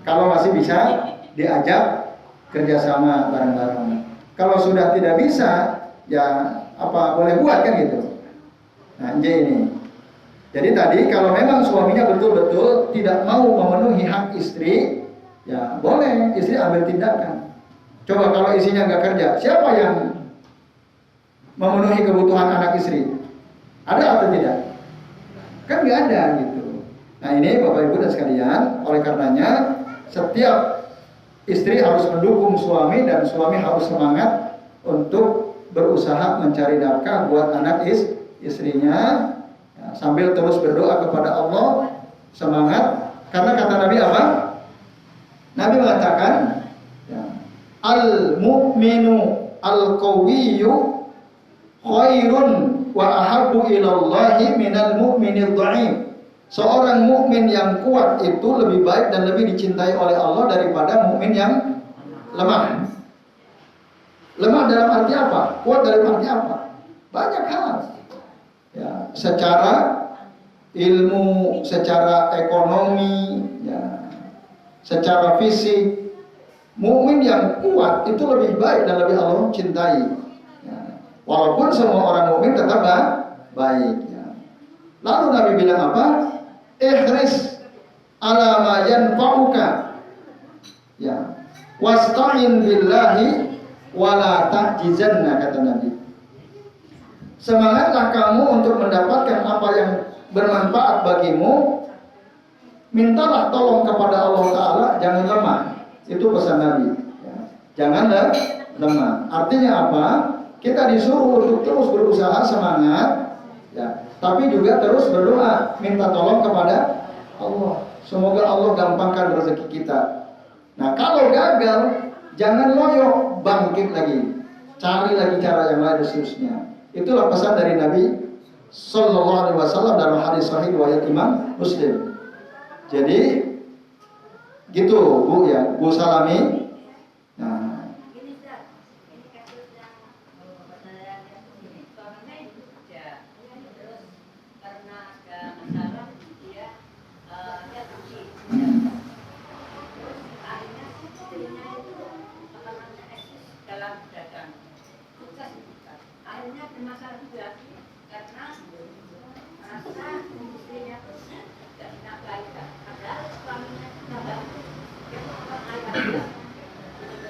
S1: Kalau masih bisa diajak kerjasama bareng-bareng. Kalau sudah tidak bisa, ya apa boleh buat kan gitu. Nah ini. Jadi tadi kalau memang suaminya betul-betul tidak mau memenuhi hak istri, ya boleh istri ambil tindakan. Coba kalau istrinya nggak kerja, siapa yang memenuhi kebutuhan anak istri? Ada atau tidak? Kan nggak ada gitu. Nah ini Bapak Ibu dan sekalian, oleh karenanya setiap istri harus mendukung suami dan suami harus semangat untuk berusaha mencari nafkah buat anak istrinya, ya, sambil terus berdoa kepada Allah, semangat. Karena kata Nabi apa? Nabi mengatakan, ya, al-mu'minu al-qawiyyu khairun wa ahabbu ilallahi minal mu'minid dha'if. Seorang mukmin yang kuat itu lebih baik dan lebih dicintai oleh Allah daripada mukmin yang lemah. Lemah dalam arti apa? Kuat dalam arti apa? Banyak hal. Ya, secara ilmu, secara ekonomi, ya, secara fisik, mukmin yang kuat itu lebih baik dan lebih Allah cintai. Walaupun semua orang mukmin tetap baik. Ya. Lalu Nabi bilang apa? Ihris ala ma yanfa'uka. Ya. Wasta'in billahi wala ta'jizanna, kata Nabi. Semangatlah kamu untuk mendapatkan apa yang bermanfaat bagimu. Mintalah tolong kepada Allah Ta'ala, jangan lemah. Itu pesan Nabi. Ya. Jangan lemah. Artinya apa? Kita disuruh untuk terus berusaha, semangat, ya, tapi juga terus berdoa, minta tolong kepada Allah. Semoga Allah gampangkan rezeki kita. Nah, kalau gagal, jangan loyo, bangkit lagi, cari lagi cara yang lain dan seterusnya. Itulah pesan dari Nabi Sallallahu Alaihi Wasallam dalam hadis sahih riwayat Imam Muslim. Jadi, gitu Bu ya, Bu Salami.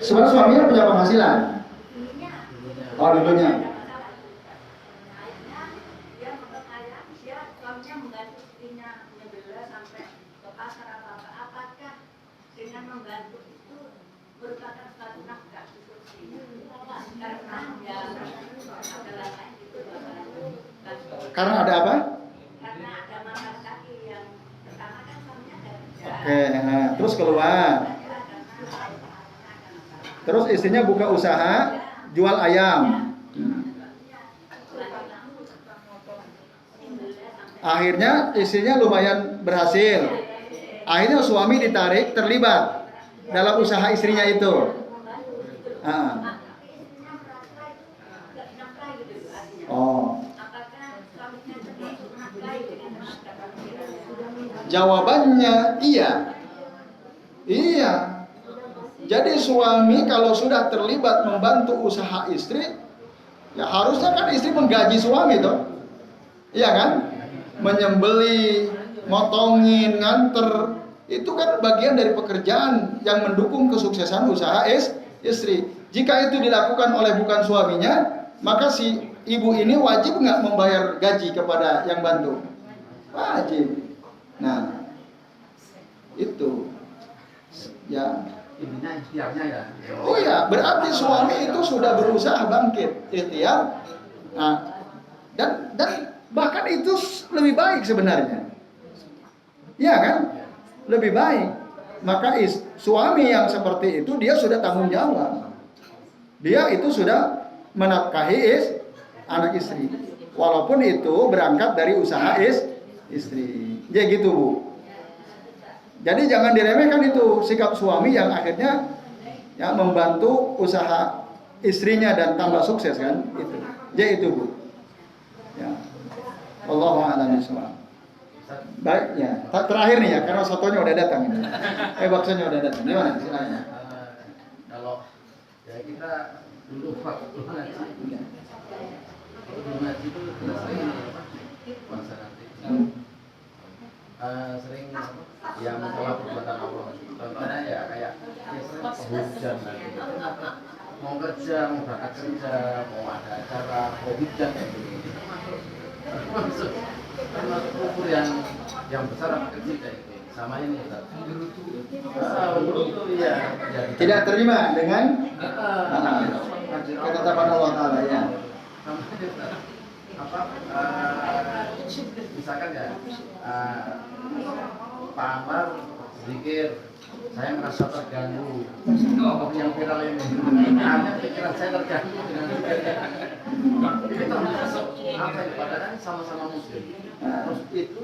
S1: Sebenarnya suaminya punya penghasilan. Oh, dulunya.
S2: pasar apa-apa, apakah dengan membantu itu merupakan suatu nafkah karena ya adalah lain gitu
S1: Karena ada apa?
S2: karena ada mangkat kaki yang pertama kan suaminya ada kerja.
S1: Oke, nah, terus keluar. Terus istrinya buka usaha jual ayam. Akhirnya istrinya lumayan berhasil. Akhirnya suami ditarik, terlibat dalam usaha istrinya itu. Ah. Oh. Jawabannya iya. Iya. Jadi suami kalau sudah terlibat membantu usaha istri, ya harusnya kan istri menggaji suami toh. Iya kan? Menyembeli, motongin, nganter, itu kan bagian dari pekerjaan yang mendukung kesuksesan usaha istri. Jika itu dilakukan oleh bukan suaminya, maka si ibu ini wajib nggak membayar gaji kepada yang bantu? Wajib. Nah, itu ya.
S5: Intinya ikhtiarnya ya.
S1: Oh ya, berarti suami itu sudah berusaha bangkit, ikhtiar. Nah, dan bahkan itu lebih baik sebenarnya. Iya kan? Lebih baik. Maka suami yang seperti itu dia sudah tanggung jawab. Dia itu sudah menafkahi anak istri. Walaupun itu berangkat dari usaha istri. Ya gitu, Bu. Jadi jangan diremehkan itu sikap suami yang akhirnya ya membantu usaha istrinya dan tambah sukses kan itu. Ya itu, Bu. Ya. Allahu a'lam bishawab. Baik ya. Terakhir nih ya, karena sotonya udah datang ini. Baksonya udah datang. Gimana? Silakan.
S5: Kalau ya kita dulu waktu ngaji itu kita sering puasa nanti sering ya mencela perbuatan Allah. Contohnya ya kayak hujan nanti mau kerja, mau berangkat kerja, mau ada acara, mau hujan kayak gini. Termasuk ukur yang besar apa kecil kayak gini. Sama ini Ustaz. Iya.
S1: Tidak terima dengan ketetapan Allah Ta'ala ya.
S5: Misalkan ya Pak Amar zikir, saya merasa terganggu. Yang viral ini, hanya pikiran saya terganggu dengan zikirnya. Ini termasuk apa ya? Padahal sama-sama muslim. Terus itu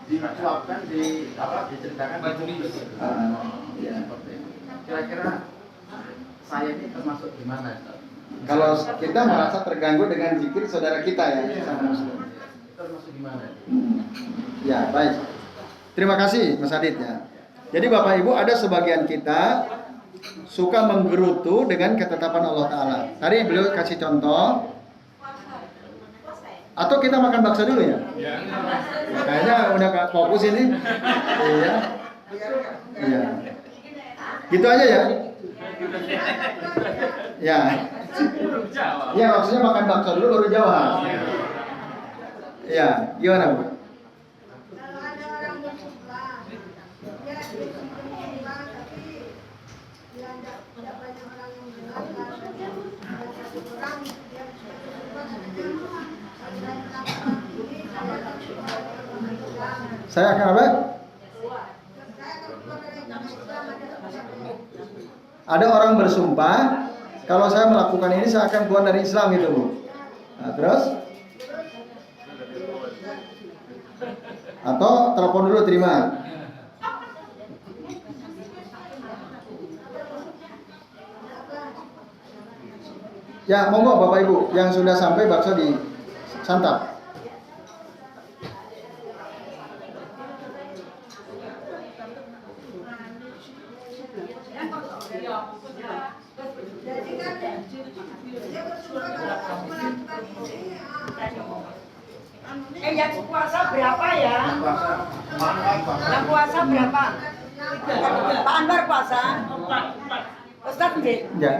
S5: diuapkan, diceritakan di publik. Seperti itu. Kira-kira saya ini termasuk gimana?
S1: Kalau kita merasa terganggu dengan zikir saudara kita ya, sama muslim.
S5: Termasuk gimana?
S1: Ya, baik. Terima kasih Mas Adit ya. Jadi Bapak Ibu, ada sebagian kita suka menggerutu dengan ketetapan Allah Ta'ala. Tadi beliau kasih contoh. Atau kita makan bakso dulu ya? Nah, kayaknya udah gak fokus ini. Iya. Iya. Gitu aja ya? Ya. Ya, maksudnya makan bakso dulu baru jawab. Ya, gimana Bu?
S3: Kalau ada orang bersumpah, dia bersumpah tapi dia tidak banyak orang yang mendengarkan. Ada satu orang dia bersumpah
S1: Saya akan apa? Ada orang bersumpah, kalau saya melakukan ini saya akan keluar dari Islam itu Bu. Nah, terus? Atau telepon dulu terima. Ya, monggo Bapak Ibu yang sudah sampai bakso disantap.
S3: Jadi kan dia bersumpah kalau melakukan ini
S2: Yang puasa berapa ya? Yang puasa berapa? Pak Anwar puasa? Ustaz nggih?
S1: Ya.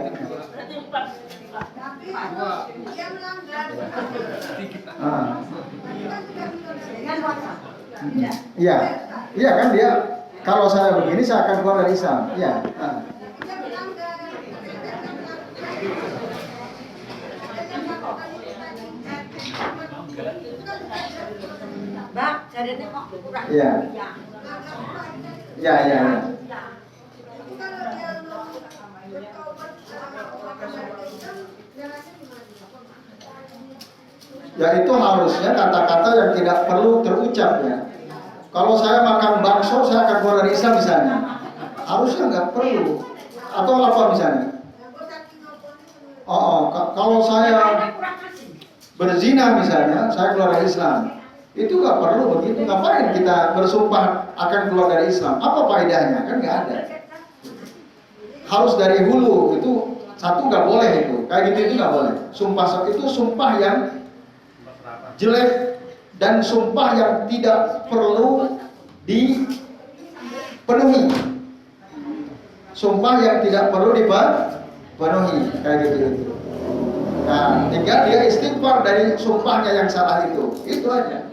S3: tapi dia melanggar.
S1: Ah.
S2: Dengan puasa.
S1: Iya, iya kan dia. Kalau saya begini saya akan keluar dari Islam. Iya.
S2: Bang, jadinya mau kurang.
S1: Iya. Iya, iya. Ya itu harusnya kata-kata yang tidak perlu terucap ya. Kalau saya makan bakso, saya akan keluar dari Islam misalnya. Harusnya nggak perlu. Atau apa misalnya? Kalau saya berzina misalnya, saya keluar dari Islam. Itu nggak perlu begitu. Ngapain kita bersumpah akan keluar dari Islam? Apa faedahnya? Kan nggak ada. Harus dari hulu. Itu satu nggak boleh itu. Kayak gitu itu nggak boleh. Sumpah itu sumpah yang jelek dan sumpah yang tidak perlu dipenuhi. Sumpah yang tidak perlu dipenuhi kayak gitu. Nah, tinggal dia istighfar dari sumpahnya yang salah itu. Itu aja.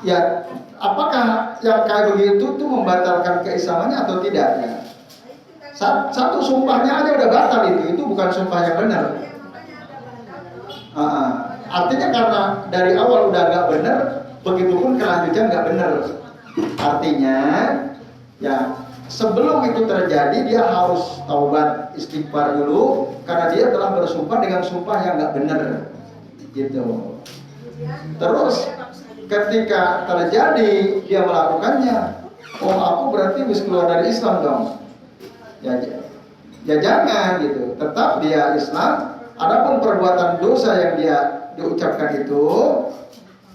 S1: Ya, apakah yang kayak begitu tuh membatalkan keislamannya atau tidak ya? Satu sumpahnya aja udah batal itu bukan sumpah yang benar. Artinya karena dari awal udah nggak benar, begitupun kelanjutan nggak benar. Artinya ya sebelum itu terjadi dia harus taubat istighfar dulu karena dia telah bersumpah dengan sumpah yang nggak benar, gitu. Terus ketika terjadi dia melakukannya, oh aku berarti bisa keluar dari Islam dong. Ya jangan gitu. Tetap dia Islam. Adapun perbuatan dosa yang dia diucapkan itu,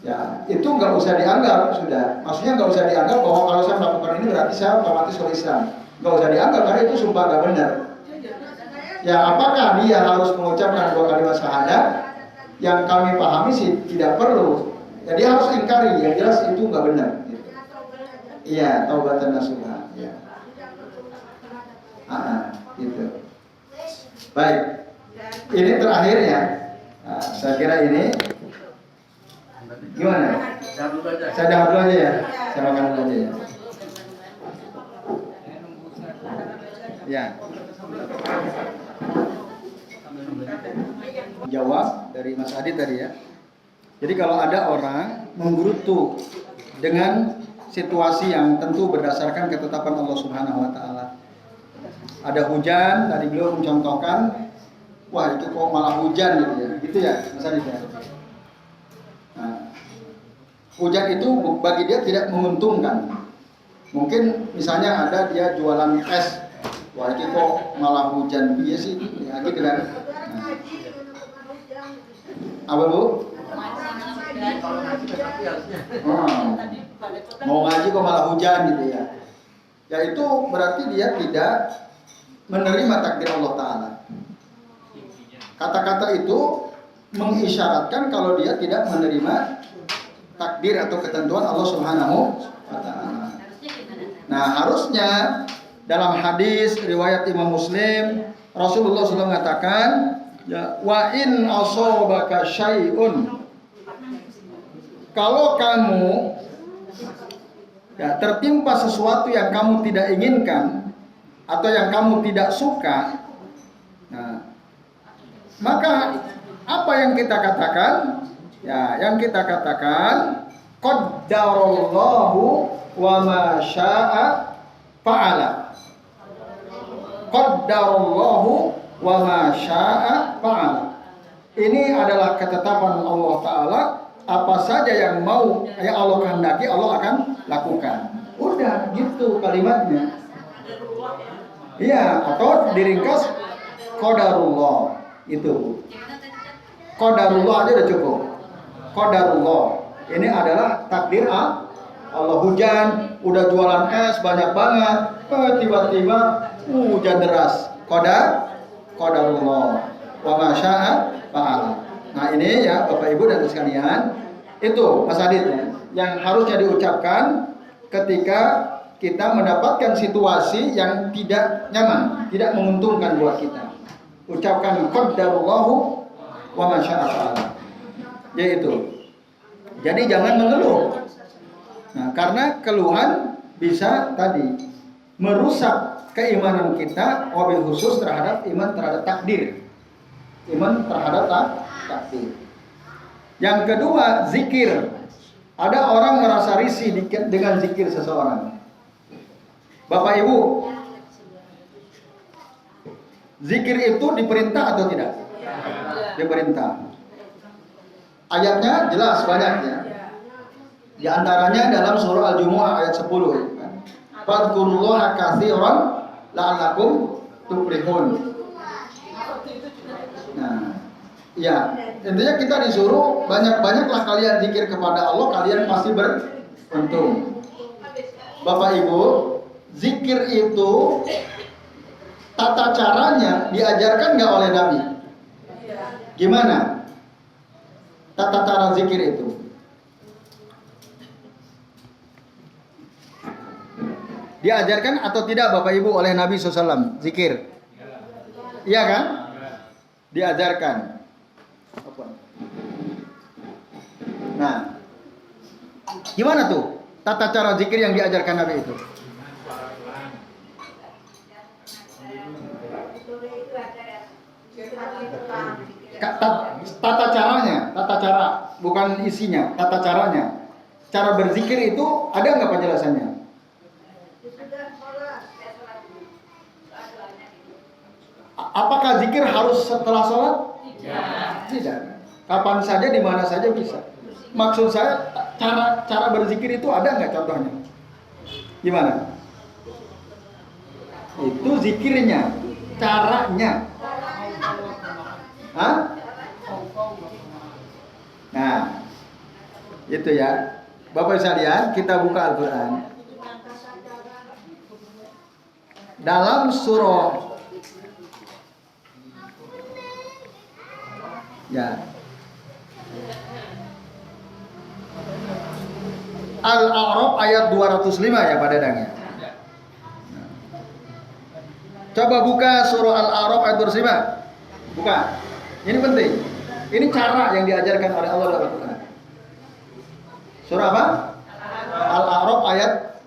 S1: ya itu nggak usah dianggap sudah. Maksudnya nggak usah dianggap bahwa kalau saya melakukan ini berarti saya otomatis ke Islam. Nggak usah dianggap karena itu sumpah nggak benar. Ya apakah dia harus mengucapkan 2 kalimat syahadat? Yang kami pahami sih tidak perlu. Ya dia harus ingkari, yang jelas itu nggak benar. Iya, taubatan nasuha. Ya. Gitu. Baik. Ini terakhir ya. Nah, saya kira ini gimana? Saya jawab dulu aja ya. Saya makan dulu aja ya. Ya. Jawab dari Mas Adi tadi ya. Jadi kalau ada orang menggerutu dengan situasi yang tentu berdasarkan ketetapan Allah Subhanahu wa taala. Ada hujan, tadi beliau mencontohkan, wah itu kok malah hujan gitu ya. Gitu ya, Mas Adi ya. Nah, hujan itu bagi dia tidak menguntungkan. Mungkin misalnya ada dia jualan es, wah itu kok malah hujan iya sih, ya gitu kan. Nah. Apa Bu? Mau ngaji kok malah hujan gitu ya. Ya itu berarti dia tidak menerima takdir Allah Ta'ala. Kata-kata itu mengisyaratkan kalau dia tidak menerima takdir atau ketentuan Allah Subhanahu wa Ta'ala. Nah harusnya dalam hadis riwayat Imam Muslim, Rasulullah SAW mengatakan, ya, wa in asobaka syai'un, kalau kamu ya, tertimpa sesuatu yang kamu tidak inginkan atau yang kamu tidak suka, nah, maka apa yang kita katakan? Ya, yang kita katakan qaddarallahu wa ma syaa fa'ala. Qaddarallahu wa ma syaa fa'ala. Ini adalah ketetapan Allah Ta'ala. Apa saja yang mau yang Allah kehendaki Allah akan lakukan. Udah gitu kalimatnya. Iya, atau diringkas qadarullah itu. Qadarullah aja udah cukup. Qadarullah. Ini adalah takdir Allah. Hujan, udah jualan es banyak banget, tiba-tiba hujan deras. Qadarullah. Wa ma syaa fa'ala. Nah ini ya Bapak Ibu dan sekalian, itu Mas Adit ya, yang harusnya diucapkan ketika kita mendapatkan situasi yang tidak nyaman, tidak menguntungkan buat kita. Ucapkan qadarullahu wa ma syaa fa'al. Yaitu. Jadi jangan mengeluh. Nah, karena keluhan bisa tadi merusak keimanan kita, wabil khusus terhadap iman terhadap takdir. Iman terhadap takdir. Yang kedua, zikir. Ada orang merasa risih dengan zikir seseorang. Bapak Ibu, zikir itu diperintah atau tidak? Diperintah. Ayatnya jelas banyak ya. Di antaranya dalam surah Al-Jumu'ah ayat 10. Fadhkurullaha katsiran la'allakum tuflihun. Nah, ya, intinya kita disuruh banyak-banyaklah kalian zikir kepada Allah, kalian pasti beruntung. Bapak Ibu, zikir itu tata caranya diajarkan nggak oleh Nabi? Gimana tata cara zikir itu? Diajarkan atau tidak Bapak Ibu oleh Nabi SAW zikir? Iya kan? Diajarkan. Nah, gimana tuh tata cara zikir yang diajarkan Nabi itu? Tata cara, bukan isinya, tata caranya. Cara berzikir itu ada nggak penjelasannya? Apakah zikir harus setelah sholat? Tidak. Kapan saja, di mana saja bisa. Maksud saya, cara berzikir itu ada nggak contohnya? Gimana? Itu zikirnya, caranya. Hah? Nah, itu ya. Bapak sekalian, kita buka Al-Quran. Dalam surah Al-A'raf ayat 205 ya Pak Dadang ya. Coba buka surah Al-A'raf ayat 205. Buka. Ini penting. Ini cara yang diajarkan oleh Allah dalam Al-Quran. Surah apa? Al-A'raf ayat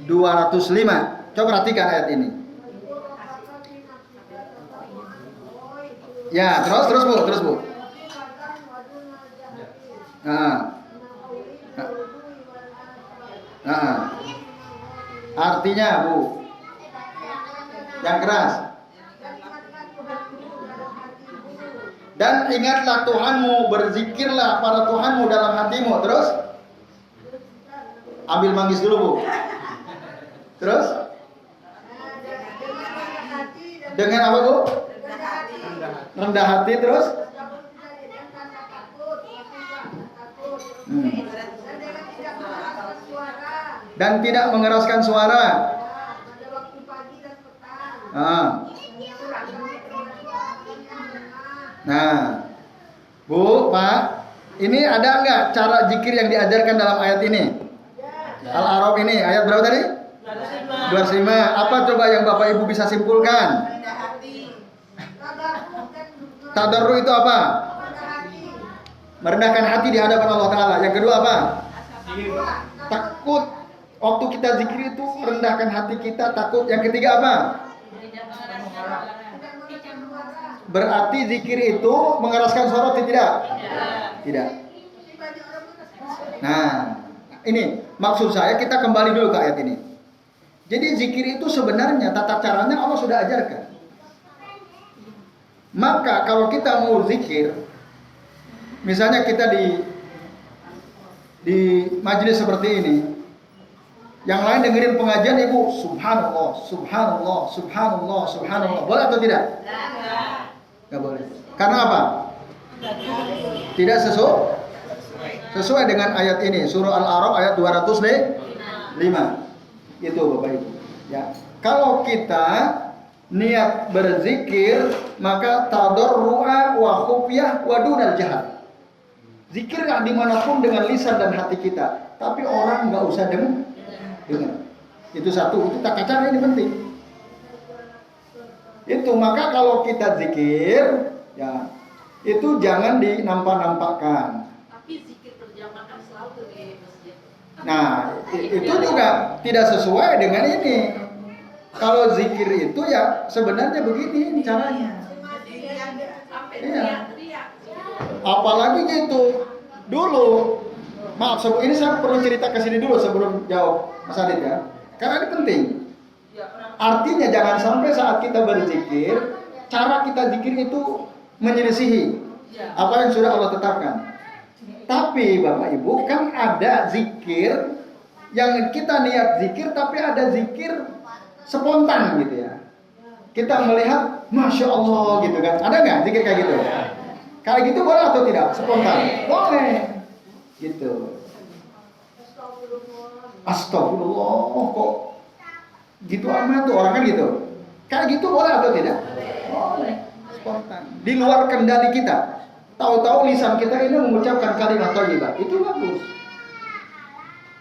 S1: 205. Coba perhatikan ayat ini. Ya, terus Bu. Artinya Bu, yang keras. Dan ingatlah Tuhanmu, berzikirlah pada Tuhanmu dalam hatimu. Terus ambil manggis dulu Bu. Terus dengan apa Bu? Rendah hati terus. Dan tidak mengeraskan suara. Nah, Bu, Pak, ini ada nggak cara zikir yang diajarkan dalam ayat ini? Al-A'raf ini, ayat berapa tadi? 205. Apa coba yang Bapak Ibu bisa simpulkan? Tadarru itu apa? Merendahkan hati di hadapan Allah Ta'ala. Yang kedua apa? Takut. Waktu kita zikir itu rendahkan hati kita, takut. Yang ketiga apa? Berarti zikir itu mengeraskan suara atau tidak? Tidak. Nah, ini maksud saya, kita kembali dulu ke ayat ini. Jadi zikir itu sebenarnya tata caranya Allah sudah ajarkan. Maka kalau kita mau zikir, misalnya kita di majelis seperti ini, yang lain dengerin pengajian Ibu, subhanallah, subhanallah, subhanallah, subhanallah, boleh atau tidak? Nggak boleh. Karena apa? Tidak sesuai dengan ayat ini, surah Al-A'raf ayat 205. Itu Bapak Ibu. Ya. Kalau kita niat berzikir, maka tadarru'a wa khufyah wa dunal jahar. Zikirlah dimanapun dengan lisan dan hati kita, tapi orang nggak usah dengar. Itu satu, itu tata cara ini penting. Itu maka kalau kita zikir, ya itu jangan dinampak-nampakkan.
S2: Tapi zikir berjamaah selalu di masjid.
S1: Nah, itu juga tidak sesuai dengan ini. Kalau zikir itu ya sebenarnya begini caranya.
S2: Sampai
S1: Iya.
S2: teriak-teriak.
S1: Apalagi gitu. Dulu, maaf, ini saya perlu cerita ke sini dulu sebelum jawab Mas Adit ya. Karena ini penting. Artinya jangan sampai saat kita berzikir, cara kita zikir itu menyelisihi apa yang sudah Allah tetapkan. Tapi Bapak Ibu, kan ada zikir yang kita niat zikir, tapi ada zikir spontan gitu ya. Kita melihat, Masya Allah gitu kan. Ada nggak zikir kayak gitu? Kayak gitu boleh atau tidak? Spontan? Boleh. Gitu. Astagfirullah, kok gitu amat tuh orang kan gitu. Kayak gitu boleh atau tidak? Boleh. Spontan. Di luar kendali kita. Tahu-tahu lisan kita ini mengucapkan kalimat thayyibah, itu bagus.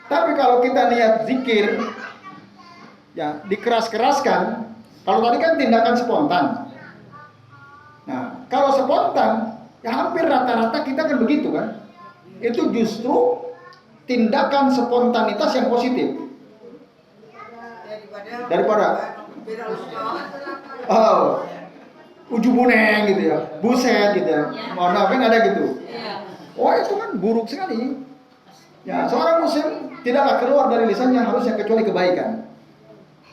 S1: Tapi kalau kita niat zikir, ya dikeras-keraskan. Kalau tadi kan tindakan spontan. Nah, kalau spontan, ya hampir rata-rata kita kan begitu kan. Itu justru tindakan spontanitas yang positif. Daripada ujung buneng gitu ya, buset gitu ya. Mohon maaf kan ada gitu. Wah itu kan buruk sekali. Ya seorang muslim tidaklah keluar dari lisannya harusnya kecuali kebaikan.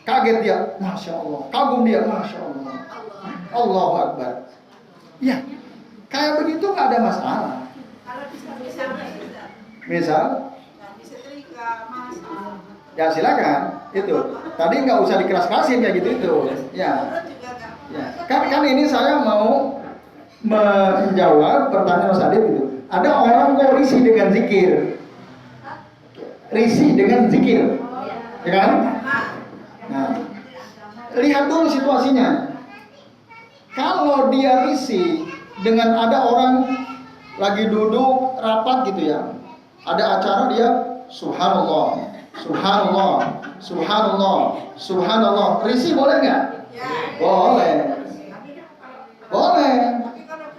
S1: Kaget dia, Masya Allah. Kagum dia, Masya Allah. Allahu Akbar. Ya, kayak begitu nggak ada masalah. Misal, ya silakan. Itu. Tadi nggak usah dikeras-kerasin kayak gitu itu. Ya. Ya, kan ini saya mau menjawab pertanyaan Mas Adit itu. Ada orang kok risih dengan zikir. Risih dengan zikir. Ya kan? Nah, lihat dulu situasinya. Kalau dia risih dengan ada orang lagi duduk rapat gitu ya. Ada acara dia subhanallah, subhanallah, subhanallah, subhanallah. Risih boleh nggak? Boleh. Boleh.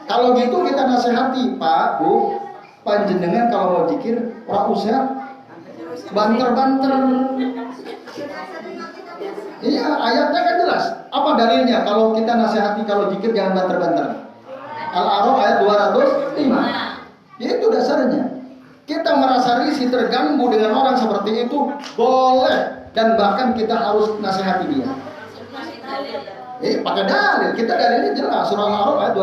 S1: Kalau gitu kita nasihati, Pak, Bu, panjenengan kalau mau zikir, ora usah banter-banter. Iya, ayatnya kan jelas. Apa dalilnya kalau kita nasihati kalau zikir jangan banter-banter? Al-A'raf ayat 205. Ya itu dasarnya. Kita merasa risih terganggu dengan orang seperti itu, boleh, dan bahkan kita harus nasihati dia. Pakai dalil, kita dalilnya jelas, surah Al-A'raf ayat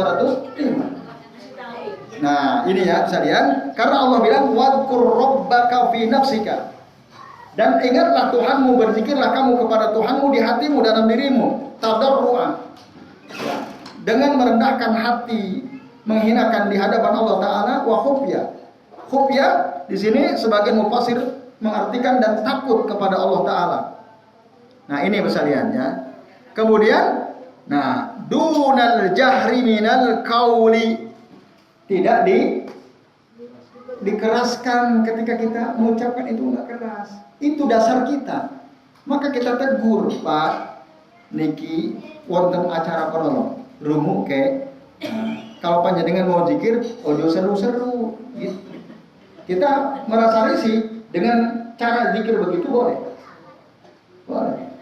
S1: 205. Nah, ini ya sekalian, karena Allah bilang wadkur rabbaka fi nafsika. Dan ingatlah Tuhanmu, berzikirlah kamu kepada Tuhanmu di hatimu dalam dirimu, tadarruan. Dengan merendahkan hati, menghinakan di hadapan Allah Taala, wa khufya. Khufya di sini sebagian mufassir mengartikan dan takut kepada Allah Taala. Nah, ini sekalian ya. Kemudian, nah, dunal jahri minal qauli, tidak dikeraskan ketika kita mengucapkan itu enggak keras. Itu dasar kita. Maka kita tegur, Pak, niki wonten acara kono rumu ke. Nah, kalau panjenengan mau zikir, ojo seru-seru gitu. Kita merasa risih dengan cara zikir begitu boleh. Boleh.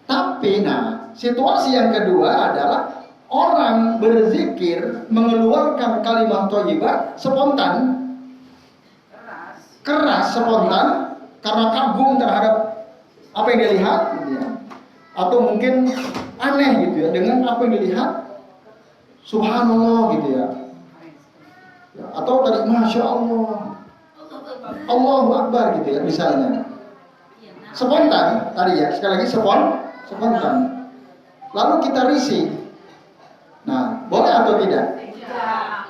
S1: Tapi nah, situasi yang kedua adalah orang berzikir mengeluarkan kalimat thayyibah spontan, keras spontan karena kagum terhadap apa yang dia lihat gitu ya. Atau mungkin aneh gitu ya dengan apa yang dilihat, subhanallah gitu ya. Atau tadi Masya Allah, Allahu Akbar gitu ya misalnya. Spontan tadi ya, sekali lagi spontan. Lalu kita risih. Nah, boleh atau tidak?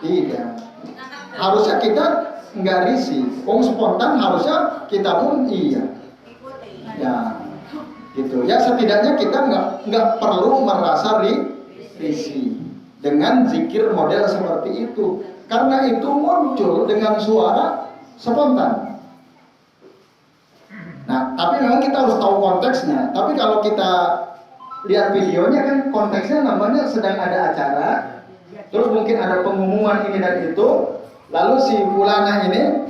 S1: Tidak. Harusnya kita nggak risih. Spontan harusnya kita pun iya. Ya, gitu. Ya setidaknya kita nggak perlu merasa risih dengan zikir model seperti itu, karena itu muncul dengan suara spontan. Nah, tapi memang kita harus tahu konteksnya. Tapi kalau kita lihat videonya kan konteksnya namanya sedang ada acara, terus mungkin ada pengumuman ini dan itu, lalu si fulanah ini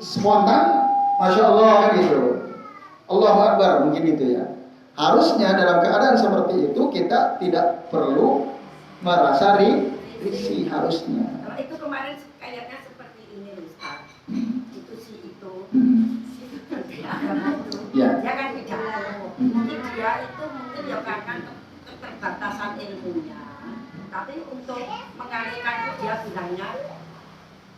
S1: spontan, masya Allah kan gitu, Allahu Akbar mungkin gitu ya. Harusnya dalam keadaan seperti itu kita tidak perlu merasa risih harusnya.
S2: Kalau itu kemarin kayaknya seperti ini Ustaz. Itu si itu. Si agama itu.
S1: Ya.
S2: Dia kan tidak tahu. Mungkin dia itu mungkin ya karena keterbatasan ilmunya. Tapi untuk mengalihkan itu dia bilangnya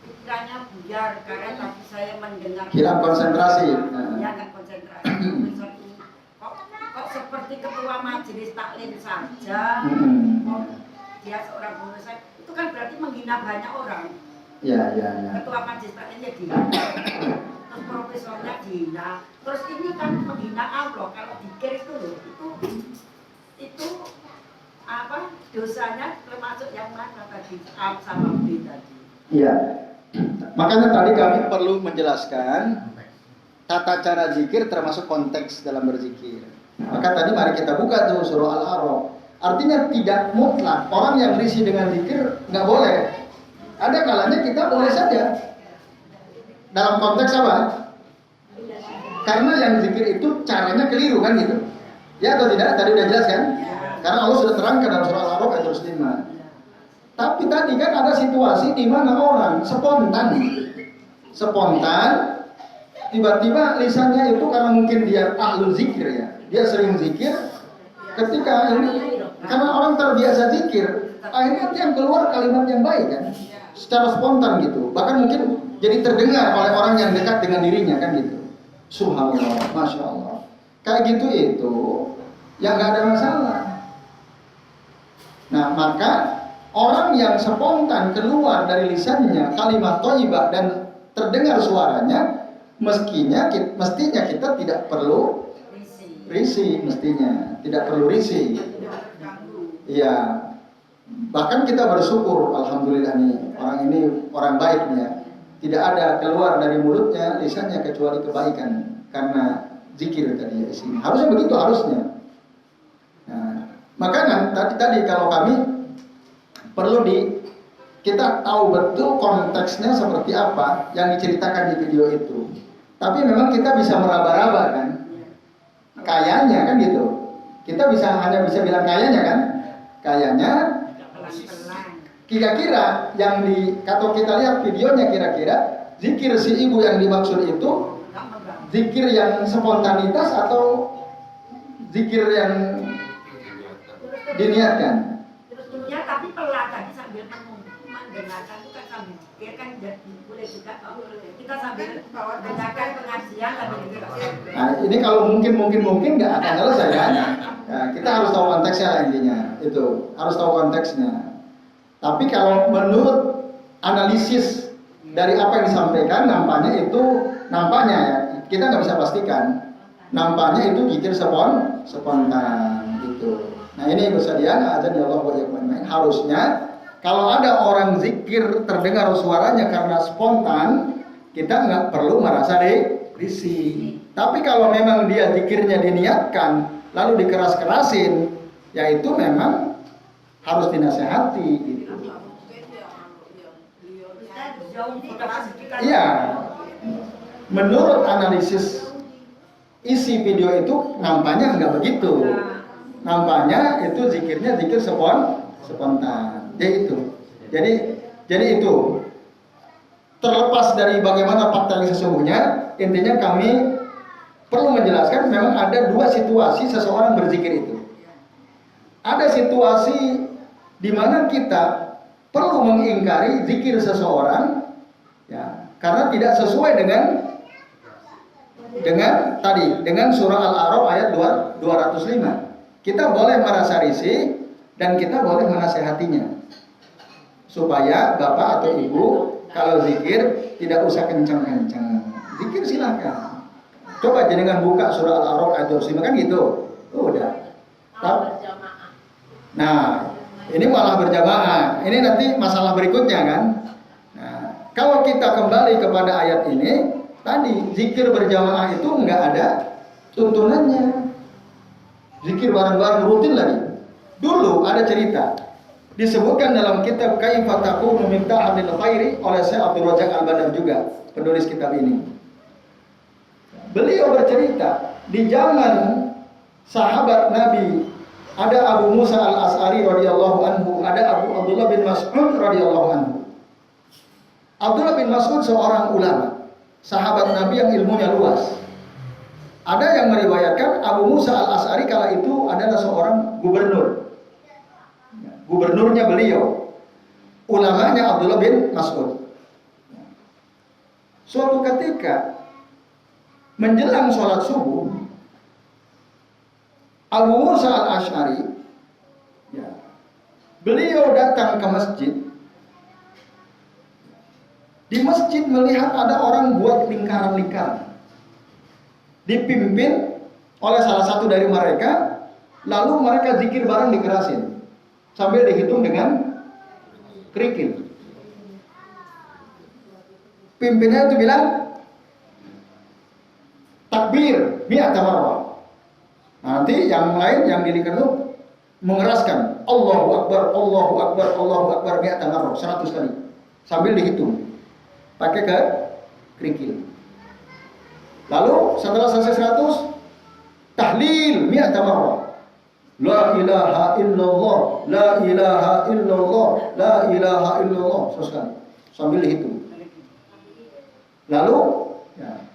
S2: pikirannya buyar karena tadi saya mendengar
S1: Hilang konsentrasi.
S2: Dia kan konsentrasi. Profesor ini kok seperti ketua majelis taklim saja. Dia seorang profesor itu kan berarti menghina banyak orang.
S1: Ya.
S2: Ketua majelis taklimnya dihina, terus profesornya dihina, terus ini kan menghina Allah. Kalau dikir itu loh, itu apa dosanya termasuk yang mana tadi sama B tadi.
S1: Iya. Makanya tadi kami perlu menjelaskan tata cara zikir termasuk konteks dalam berzikir. Maka tadi mari kita buka tuh surah Al-A'raf. Artinya tidak mutlak orang yang risih dengan zikir nggak boleh. Ada kalanya kita boleh saja. Dalam konteks apa? Karena yang zikir itu caranya keliru kan gitu. Ya atau tidak? Tadi udah jelas kan? Karena Allah sudah terangkan dalam surah Al-A'raf ayat 105. Tapi tadi kan ada situasi di mana orang spontan tiba-tiba lisannya itu karena mungkin dia ahlu zikir ya. Dia sering zikir ketika ini karena orang terbiasa zikir, akhirnya nanti yang keluar kalimat yang baik kan, secara spontan gitu. Bahkan mungkin jadi terdengar oleh orang yang dekat dengan dirinya kan gitu. Subhanallah, masya Allah. Kayak gitu itu, yang nggak ada masalah. Nah maka orang yang spontan keluar dari lisannya kalimat thayyibah dan terdengar suaranya, mestinya kita tidak perlu risih, mestinya tidak perlu risih. Iya. Bahkan kita bersyukur, alhamdulillah nih orang ini orang baik nih ya. Tidak ada keluar dari mulutnya, lisannya kecuali kebaikan karena zikir tadi ya di sini. Harusnya begitu harusnya. Nah, makanya tadi kalau kami perlu kita tahu betul konteksnya seperti apa yang diceritakan di video itu. Tapi memang kita bisa meraba-raba kan. Kayaknya kan gitu. Kita hanya bisa bilang kayaknya kan. Kayaknya kira-kira kalau kita lihat videonya kira-kira zikir si ibu yang dimaksud itu zikir yang spontanitas atau zikir yang diniatkan.
S2: Ya tapi pelan tadi sambil mendengarkan itu kan sambil zikir kan boleh juga kita sambil mendengarkan pengajian sambil zikir.
S1: Nah ini kalau mungkin nggak akan selesai kan? Nah, kita harus tahu konteksnya intinya itu harus tahu konteksnya. Tapi kalau menurut analisis dari apa yang disampaikan nampaknya ya kita nggak bisa pastikan nampaknya itu zikir spontan gitu. Nah ini bersedia azan ya Allah wa iyyakum harusnya kalau ada orang zikir terdengar suaranya karena spontan kita nggak perlu merasa risih. Tapi kalau memang dia zikirnya diniatkan lalu dikeras-kerasin ya itu memang harus dinasehati gitu. Iya. Menurut analisis isi video itu nampaknya nggak begitu. Nampaknya itu zikirnya zikir spontan. Jadi itu terlepas dari bagaimana fakta yang sesungguhnya, intinya kami perlu menjelaskan memang ada dua situasi seseorang berzikir itu. Ada situasi di mana kita perlu mengingkari zikir seseorang ya, karena tidak sesuai dengan surah Al-A'raf ayat 205. Kita boleh merasa risih dan kita boleh menasehatinya supaya bapak atau ibu kalau zikir tidak usah kencang-kencang. Zikir silakan. Coba jenengan buka surah Al-A'raf ayat 205 kan gitu. Udah. Nah, ini malah berjamaah. Ini nanti masalah berikutnya kan. Nah, kalau kita kembali kepada ayat ini, tadi zikir berjamaah itu nggak ada tuntunannya. Zikir bareng-bareng rutin lagi. Dulu ada cerita disebutkan dalam kitab Kaifa Takunu min Ta'amil Khairi oleh Syekh Abdul Razak Al-Badar juga, penulis kitab ini. Beliau bercerita di zaman sahabat Nabi ada Abu Musa Al-As'ari radhiyallahu anhu, ada Abu Abdullah bin Mas'ud radhiyallahu anhu. Abdullah bin Mas'ud seorang ulama, sahabat Nabi yang ilmunya luas. Ada yang meriwayatkan Abu Musa Al-As'ari kala itu adalah seorang gubernur. Gubernurnya beliau, ulamanya Abdullah bin Mas'ud. Suatu ketika menjelang sholat subuh, Abu Musa Al-As'ari, beliau datang ke masjid. Di masjid melihat ada orang buat lingkaran-lingkaran, dipimpin oleh salah satu dari mereka, lalu mereka zikir bareng dikerasin sambil dihitung dengan kerikil. Pimpinnya itu bilang takbir mi'ata marrah. Nanti yang lain yang dilihat itu mengeraskan Allahu Akbar, Allahu Akbar, Allahu Akbar mi'ata marrah 100 kali sambil dihitung pakai ke kerikil. Lalu setelah selesai 100, tahlil mi'ata marrah. La ilaha illallah, la ilaha illallah, la ilaha illallah 100 kali sambil dihitung. Lalu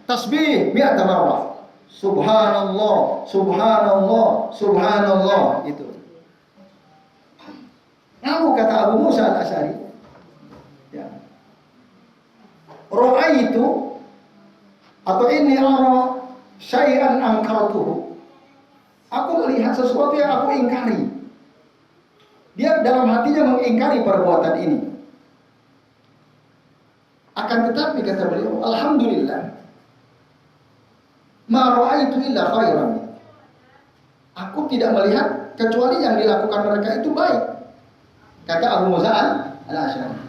S1: tasbih mi'ata marrah. Subhanallah, subhanallah, subhanallah itu. Lalu kata Abu Musa Al-As'ari, ra'aitu atau ini ara syai'an angkaratuhu. Aku melihat sesuatu yang aku ingkari. Dia dalam hatinya mengingkari perbuatan ini. Akan tetapi kata beliau, alhamdulillah, ma ra'aitu illa khairan. Aku tidak melihat kecuali yang dilakukan mereka itu baik. Kata Abu Musa Al-As'ari.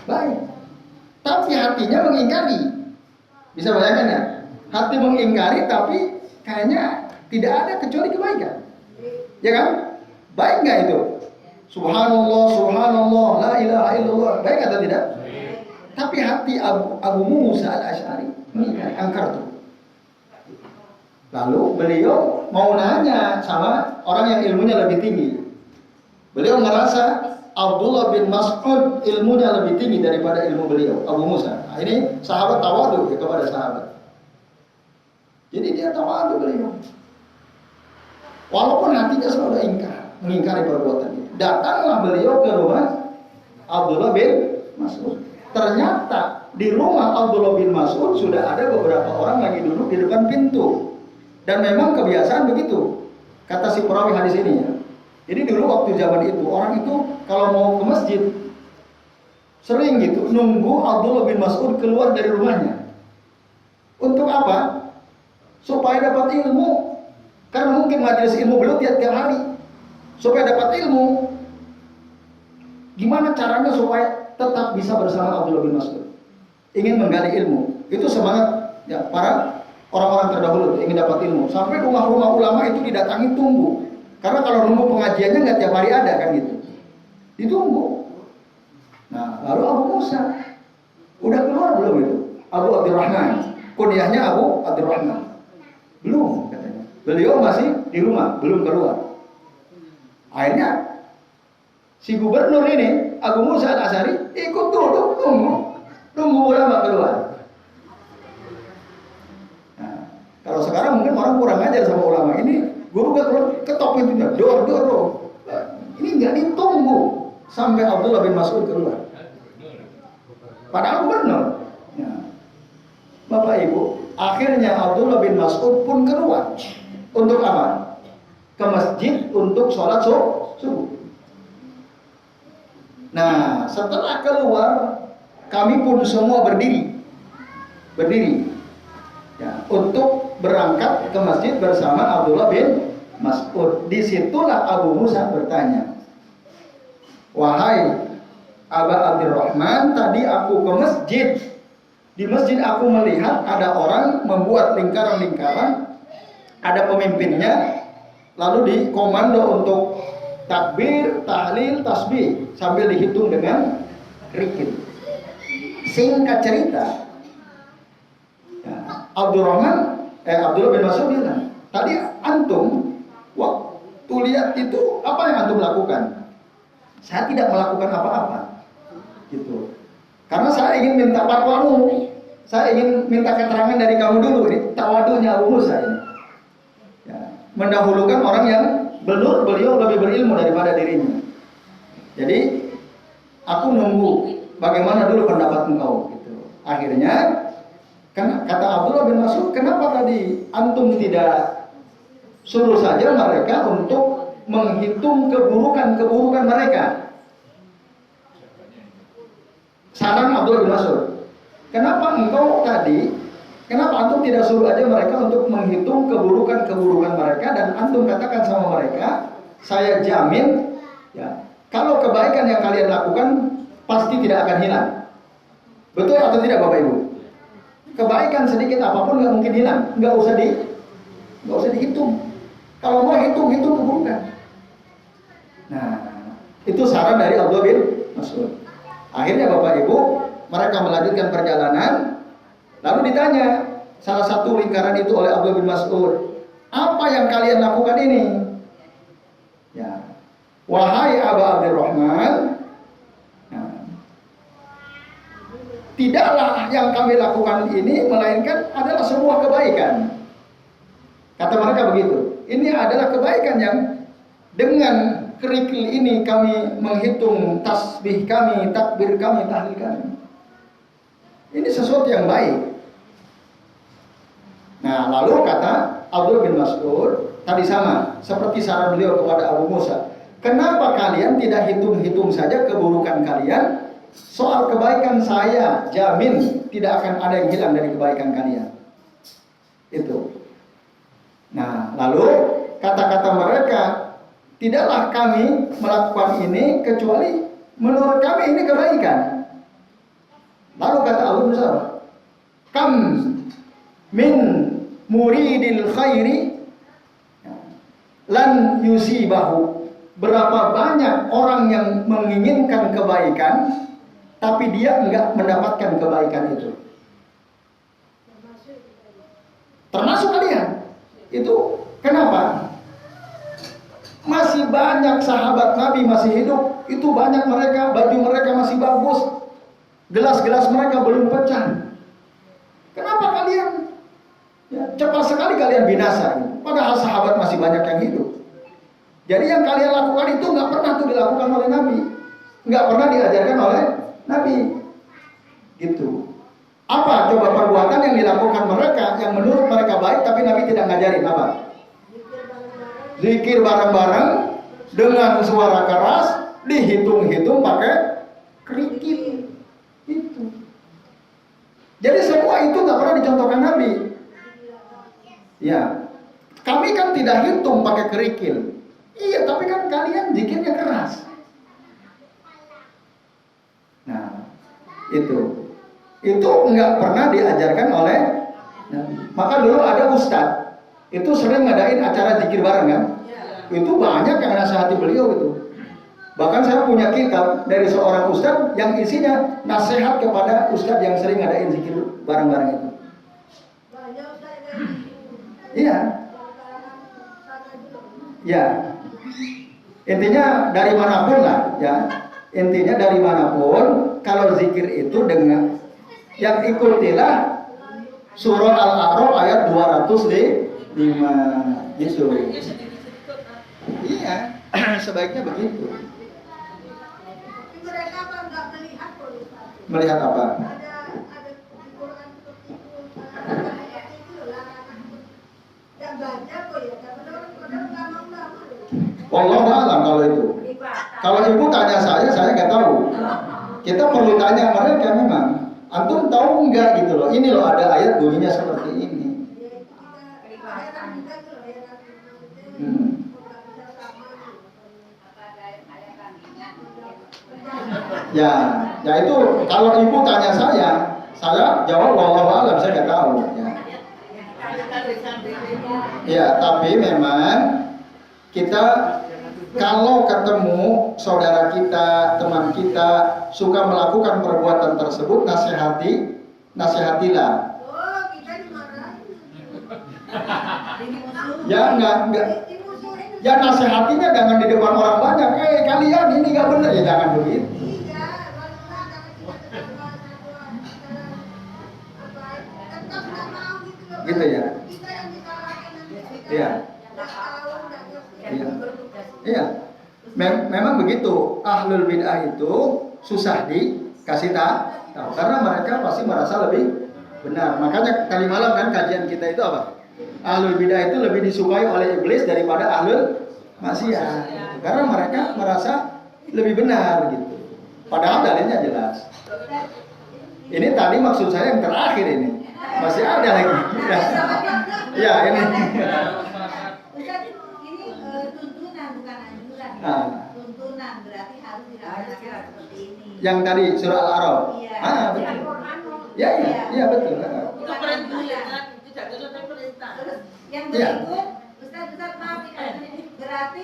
S1: Baik. Tapi hatinya mengingkari. Bisa bayangkan ya? Hati mengingkari tapi kayaknya tidak ada kecuali kebaikan. Ya kan? Baik nggak itu? Subhanallah, subhanallah, la ilaha illallah. Baik atau tidak? Tapi hati Abu Musa Al-As'ari mengingkari, angkar tuh. Lalu beliau mau nanya sama orang yang ilmunya lebih tinggi. Beliau merasa Abdullah bin Mas'ud ilmunya lebih tinggi daripada ilmu beliau, Abu Musa. Nah, ini sahabat tawadu kepada sahabat. Jadi dia tawadu beliau. Walaupun hatinya selalu mengingkari perbuatan itu. Datanglah beliau ke rumah Abdullah bin Mas'ud. Ternyata di rumah Abdullah bin Mas'ud sudah ada beberapa orang lagi duduk di depan pintu. Dan memang kebiasaan begitu. Kata si perawi hadis ini ya. Jadi dulu waktu zaman itu orang itu kalau mau ke masjid sering gitu nunggu Abdullah bin Mas'ud keluar dari rumahnya. Untuk apa? Supaya dapat ilmu. Karena mungkin majelis ilmu beliau tiap hari. Supaya dapat ilmu. Gimana caranya supaya tetap bisa bersama Abdullah bin Mas'ud? Ingin menggali ilmu. Itu semangat ya para orang-orang terdahulu ingin dapat ilmu. Sampai rumah-rumah ulama itu didatangi tunggu. Karena kalau nunggu pengajiannya nggak tiap hari ada kan gitu. Ditunggu. Nah, lalu Abu Musa udah keluar belum itu? Abu Abdurrahman. Kunyahnya Abu Abdurrahman. Belum katanya. Beliau masih di rumah, belum keluar. Akhirnya si gubernur ini, Abu Musa Al-As'ari, ikut duduk tunggu ulama keluar. Nah, kalau sekarang mungkin orang kurang ajar sama ulama ini. Guru ketok pintunya, dor. Ini nggak ditunggu sampai Abdullah bin Mas'ud keluar. Padahal benar. Ya. Bapak Ibu, akhirnya Abdullah bin Mas'ud pun keluar. Untuk apa? Ke masjid untuk sholat subuh. Nah, setelah keluar, kami pun semua berdiri. Ya, untuk berangkat ke masjid bersama Abdullah bin Mas'ud. Disitulah Abu Musa bertanya, wahai Aba Abdurrahman, tadi aku ke masjid Di masjid aku melihat ada orang membuat lingkaran-lingkaran, ada pemimpinnya, lalu dikomando untuk takbir, tahlil, tasbih sambil dihitung dengan kerikil. Singkat cerita, ya, Abdullah bin Mas'ud bilang, tadi antum waktu lihat itu apa yang antum lakukan? Saya tidak melakukan apa-apa, gitu. Karena saya ingin minta fatwamu, saya ingin minta keterangan dari kamu dulu. Ini tawadunya Abu Musa ini. Ya, mendahulukan orang yang beliau lebih berilmu daripada dirinya. Jadi aku nunggu bagaimana dulu pendapat engkau gitu. Akhirnya kata Abdullah bin Mas'ud, kenapa tadi antum tidak suruh saja mereka untuk menghitung keburukan mereka? Saran Abdullah bin Mas'ud, kenapa antum tidak suruh aja mereka untuk menghitung keburukan mereka, dan antum katakan sama mereka, saya jamin ya, kalau kebaikan yang kalian lakukan pasti tidak akan hilang. Betul atau tidak Bapak Ibu? Kebaikan sedikit apapun nggak mungkin hilang, nggak usah dihitung. Kalau mau hitung keburukan. Nah, itu saran dari Abdullah bin Mas'ud. Akhirnya Bapak Ibu, mereka melanjutkan perjalanan, lalu ditanya salah satu lingkaran itu oleh Abdullah bin Mas'ud, apa yang kalian lakukan ini? Ya, wahai Aba Abdurrahman, tidaklah yang kami lakukan ini melainkan adalah sebuah kebaikan. Kata mereka begitu. Ini adalah kebaikan yang dengan kerikil ini kami menghitung tasbih kami, takbir kami, tahlil kami. Ini sesuatu yang baik. Nah, lalu kata Abdullah bin Mas'ud, tadi sama seperti saran beliau kepada Abu Musa. Kenapa kalian tidak hitung-hitung saja keburukan kalian? Soal kebaikan saya jamin tidak akan ada yang hilang dari kebaikan kalian. Itu. Nah, lalu kata-kata mereka, tidaklah kami melakukan ini kecuali menurut kami ini kebaikan. Lalu kata Abu Musa, kam min muridil khairi lan yusibahu. Berapa banyak orang yang menginginkan kebaikan tapi dia enggak mendapatkan kebaikan itu. Termasuk kalian. Itu kenapa? Masih banyak sahabat Nabi masih hidup, itu banyak mereka, baju mereka masih bagus, gelas-gelas mereka belum pecah. Kenapa kalian cepat sekali kalian binasa? Padahal sahabat masih banyak yang hidup. Jadi yang kalian lakukan itu nggak pernah tuh dilakukan oleh Nabi, nggak pernah diajarkan oleh Nabi. Gitu. Apa coba perbuatan yang dilakukan mereka yang menurut mereka baik tapi Nabi tidak ngajarin apa? Zikir bareng-bareng dengan suara keras, dihitung-hitung pakai kerikil. Itu. Jadi semua itu nggak pernah dicontohkan Nabi. Ya, kami kan tidak hitung pakai kerikil. Iya, tapi kan kalian zikirnya keras. Nah, itu nggak pernah diajarkan oleh Nabi. Maka dulu ada ustadz, itu sering ngadain acara zikir bareng kan? Itu banyak yang nasihati beliau itu. Bahkan saya punya kitab dari seorang ustadz yang isinya nasihat kepada ustadz yang sering ngadain zikir bareng-bareng itu. Iya. Ya. Intinya dari manapun lah, ya. Intinya dari manapun, kalau zikir itu dengan yang ikutilah surah Al-A'raf ayat 205 gitu. Iya, sebaiknya begitu.
S3: Mereka nggak melihat kok.
S1: Melihat apa?
S3: Ada di Quran itu larangan. Yang baca kok ya, kadang-kadang nggak mau.
S1: Wallahu a'lam kalau itu. Kalau ibu tanya saya nggak tahu. Kita perlu tanya mereka memang. Antum tahu nggak gitu loh? Ini loh ada ayat bunyinya seperti ini. Ya itu kalau ibu tanya Saya jawab wallahu a'lam, saya nggak tahu. Ya. Ya, tapi memang kita kalau ketemu saudara kita, teman kita suka melakukan perbuatan tersebut, nasihatilah.
S3: Oh, kita dimarahin.
S1: Ya enggak. Ya nasihatinya jangan di depan orang banyak. Kalian ini nggak benar ya, jangan begitu.
S3: Iya, tetap nggak mau gitu loh.
S1: Gitu ya.
S3: Kita yang disalahkan nanti kita
S1: Iya.
S3: nggak tahu, nggak ngerti.
S1: Iya. Iya. Memang begitu. Ahlul bid'ah itu susah dikasih tahu karena mereka pasti merasa lebih benar. Makanya tadi malam kan kajian kita itu apa? Ahlul bid'ah itu lebih disukai oleh iblis daripada ahlul maksiat. Karena mereka merasa lebih benar gitu. Padahal dalilnya jelas. Ini tadi maksud saya yang terakhir ini. Masih ada lagi. Ya, ini.
S3: Ustaz, ini tuntunan bukan anjuran.
S1: Ah.
S3: Tuntunan berarti harus dilaksanakan seperti ini.
S1: Yang tadi surah Al-A'raf.
S3: Iya.
S1: Betul. Iya betul.
S3: Bukan anjuran. Terus yang
S1: Iya.
S3: berikut, Ustaz maaf nih, berarti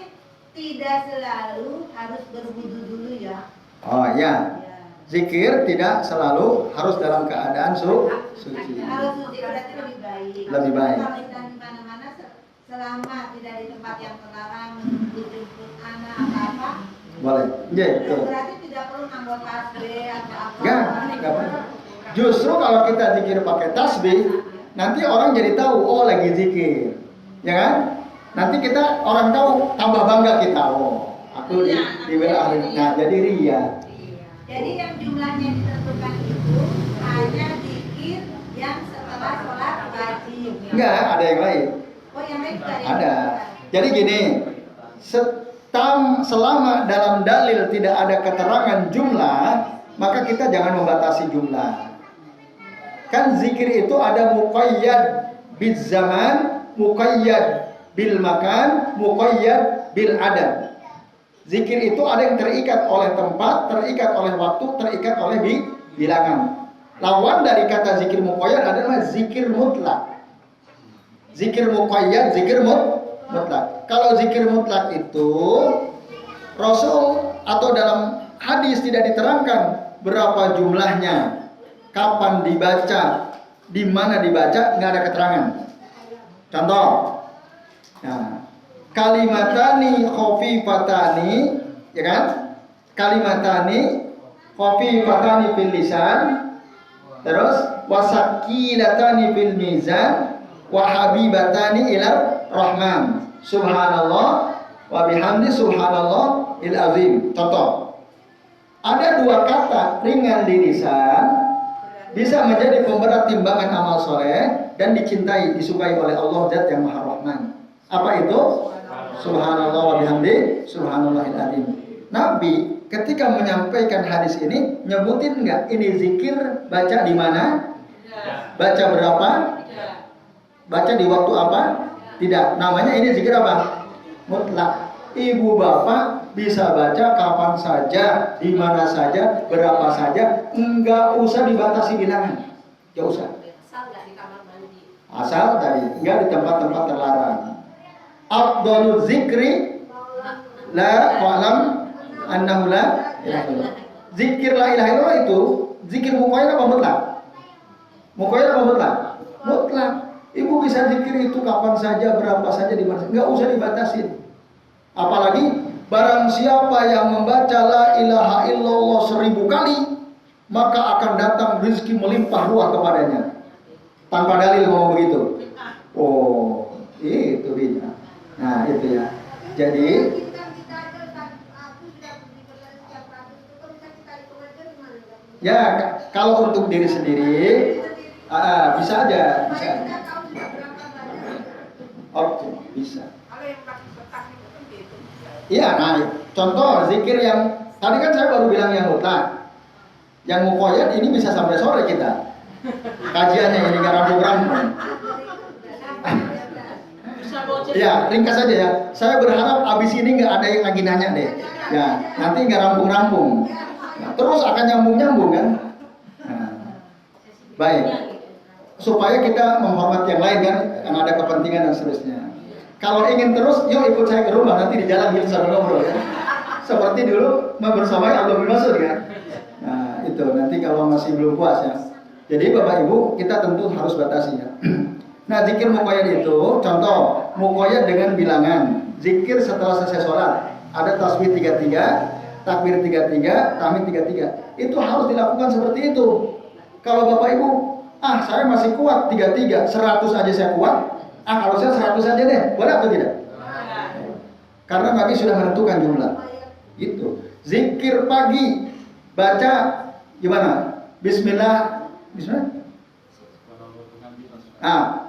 S3: tidak selalu harus berwudu dulu ya.
S1: Oh ya.
S3: Ya.
S1: Zikir tidak selalu harus dalam keadaan suci.
S3: Harus suci berarti lebih baik.
S1: Lebih baik.
S3: Kalau kita di mana-mana selama tidak di tempat yang terlarang menjemput anak apa-apa.
S1: Boleh. Iya, betul.
S3: Berarti tidak perlu nambah tasbih atau apa.
S1: Enggak perlu. Justru kalau kita zikir pakai tasbih, nanti orang jadi tahu, oh lagi zikir. Ya kan? Nanti orang tahu, tambah bangga kita. Oh, aku di wilayah ahli. Nah, jadi ria.
S3: Jadi yang jumlahnya ditentukan itu hanya zikir yang setelah sholat wajib.
S1: Enggak, ada yang lain.
S3: Oh, yang lain juga
S1: Ada. Jadi gini, selama dalam dalil tidak ada keterangan jumlah, maka kita jangan membatasi jumlah. Kan zikir itu ada muqayyad bil zaman, muqayyad bil makan, muqayyad bil adad. Zikir itu ada yang terikat oleh tempat, terikat oleh waktu, terikat oleh bilangan. Lawan dari kata zikir muqayyad adalah zikir mutlak. Zikir muqayyad, zikir mutlak. Kalau zikir mutlak itu Rasul atau dalam hadis tidak diterangkan berapa jumlahnya, kapan dibaca, di mana dibaca, nggak ada keterangan. Contoh, nah, kalimatani khafifatani, ya kan? Kalimatani khafifatani fil lisan, terus wasakilatani fil mizan, wa habibatani ila rahman. Subhanallah wa bihamdi subhanallah il azim. Contoh, ada dua kata ringan di lisan bisa menjadi pemberat timbangan amal soleh dan dicintai, disukai oleh Allah Zat yang Maha Rahman. Apa itu? Subhanallah wa bihamdi subhanallahil azim. Nabi ketika menyampaikan hadis ini nyebutin nggak ini zikir baca di mana? Baca berapa? Baca di waktu apa? Tidak. Namanya ini zikir apa? Mutlak. Ibu bapak bisa baca kapan saja, di mana saja, berapa saja, enggak usah dibatasi bilangan. Enggak usah.
S2: Asal nggak di kamar mandi.
S1: Asal tadi enggak di tempat-tempat terlarang. Afdhalul zikri la wa'lam annahu la ilaha illallah. Zikir la ilaha illallah itu zikir muqayyad apa mutlak? Muqayyad apa mutlak? Mutlak. Ibu bisa zikir itu kapan saja, berapa saja, di mana, enggak usah dibatasin. Apalagi barang siapa yang membaca la ilaha illallah 1000 kali, maka akan datang rezeki melimpah ruah kepadanya. Tanpa dalil ngomong begitu. Oh, itu dia. Nah, itu ya. Jadi ya kalau untuk diri sendiri bisa aja, bisa. Oke, bisa. Iya, nah contoh zikir yang tadi kan saya baru bilang yang mutlak, yang muqayyad ini bisa sampai sore kita kajiannya, ini nggak rampung-rampung. Ya ringkas saja ya. Saya berharap abis ini nggak ada yang lagi nanya deh. Ya nanti nggak rampung-rampung. Nah, terus akan nyambung-nyambung kan. Nah. Baik. Supaya kita menghormati yang lain kan, yang ada kepentingan dan seterusnya. Kalau ingin terus, yuk ikut saya ke rumah, nanti di jalan kita sambil ngobrol ya. Seperti dulu membersamai Allah bin Mas'ud kan. Nah itu nanti kalau masih belum puas ya. Jadi Bapak Ibu kita tentu harus batasi ya. Nah zikir muqayyad itu, contoh muqayyad dengan bilangan. Zikir setelah selesai sholat, ada tasbih 33, takbir 33, tahmid 33. Itu harus dilakukan seperti itu. Kalau Bapak Ibu, saya masih kuat 33, 100 aja saya kuat. Kalau saya 100 aja deh, boleh atau tidak? Karena Nabi sudah menentukan jumlah. Itu. Zikir pagi, baca gimana? Bismillah.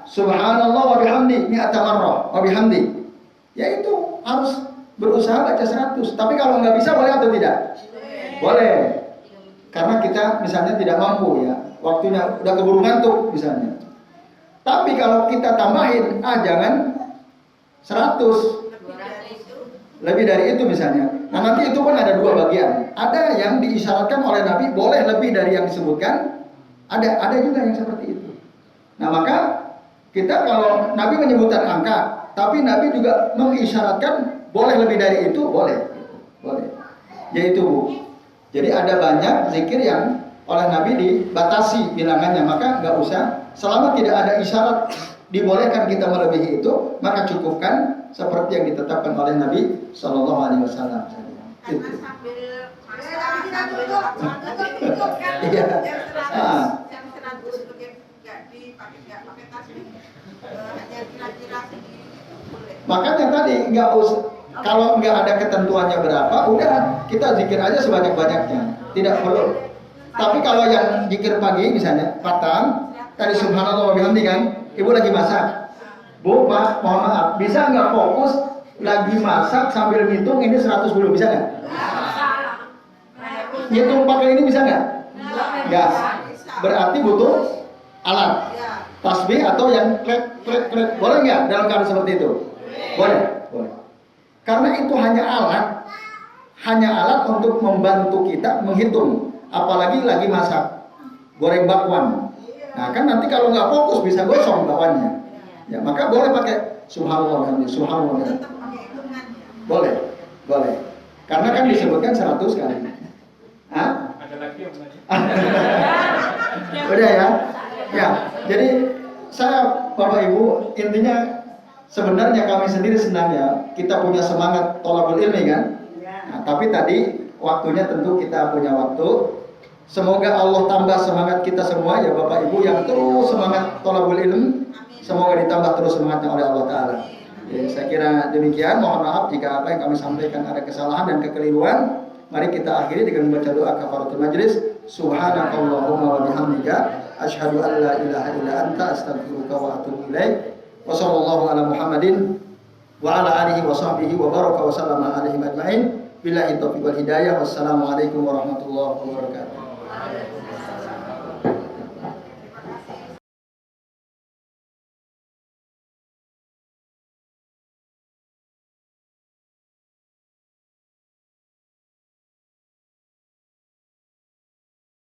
S1: Subhanallah wa bihamdi mi'ata marrah wa bihamdi. Ya itu harus berusaha baca 100. Tapi kalau nggak bisa boleh atau tidak? Boleh. Karena kita misalnya tidak mampu ya. Waktunya udah keburu ngantuk misalnya. Tapi kalau kita tambahin, jangan 100. Lebih dari itu misalnya. Nah nanti itu pun ada dua bagian. Ada yang diisyaratkan oleh Nabi boleh lebih dari yang disebutkan. Ada juga yang seperti itu. Nah maka kita kalau Nabi menyebutkan angka, tapi Nabi juga mengisyaratkan boleh lebih dari itu, boleh. Yaitu Bu. Jadi ada banyak zikir yang oleh Nabi dibatasi bilangannya, maka nggak usah. Selama tidak ada isyarat dibolehkan kita melebihi itu, maka cukupkan seperti yang ditetapkan oleh Nabi Shallallahu Alaihi Wasallam.
S3: Karena sambil kita tutup kan,
S1: Iya.
S3: yang 100 nggak pakai tasbih, hanya kira-kira boleh.
S1: Makanya tadi nggak usah. Kalau nggak ada ketentuannya berapa, udah kita zikir aja sebanyak-banyaknya, tidak perlu. Tapi kalau yang zikir pagi misalnya, patang, tadi subhanallah wa bihamdi kan, ibu lagi masak. Bu, Pak, mohon maaf, bisa nggak fokus lagi masak sambil ngitung ini 100 dulu, bisa nggak? Ngitung pakai ini bisa nggak? Nggak. Berarti butuh alat. Tasbih atau yang klik. Boleh nggak dalam keadaan seperti itu? Boleh. Karena itu hanya alat untuk membantu kita menghitung. Apalagi lagi masak, goreng bakwan. Nah kan nanti kalau nggak fokus bisa gosong bakwannya. Ya maka boleh pakai subhanallah, subhanallah. Boleh. Karena kan disebutkan 100 kali.
S4: Ada lagi yang menanya?
S1: Udah ya. Ya, jadi saya Bapak Ibu intinya sebenarnya kami sendiri senang ya kita punya semangat thalabul ilmi kan. Nah, tapi tadi waktunya tentu kita punya waktu. Semoga Allah tambah semangat kita semua ya Bapak Ibu yang terus semangat thalabul ilm. Semoga ditambah terus semangatnya oleh Allah Ta'ala. Ya, saya kira demikian. Mohon maaf jika apa yang kami sampaikan ada kesalahan dan kekeliruan. Mari kita akhiri dengan membaca doa kafaratul majlis. Subhanakallahumma wa bihamdika asyhadu an la ilaha illa anta astaghfiruka wa atubu ilaik. Wa sallallahu ala Muhammadin wa ala alihi wa sahbihi wa baraka wa sallama alaihi ajmain. Billahi taufiq wal hidayah. Wassalamualaikum warahmatullahi wabarakatuh.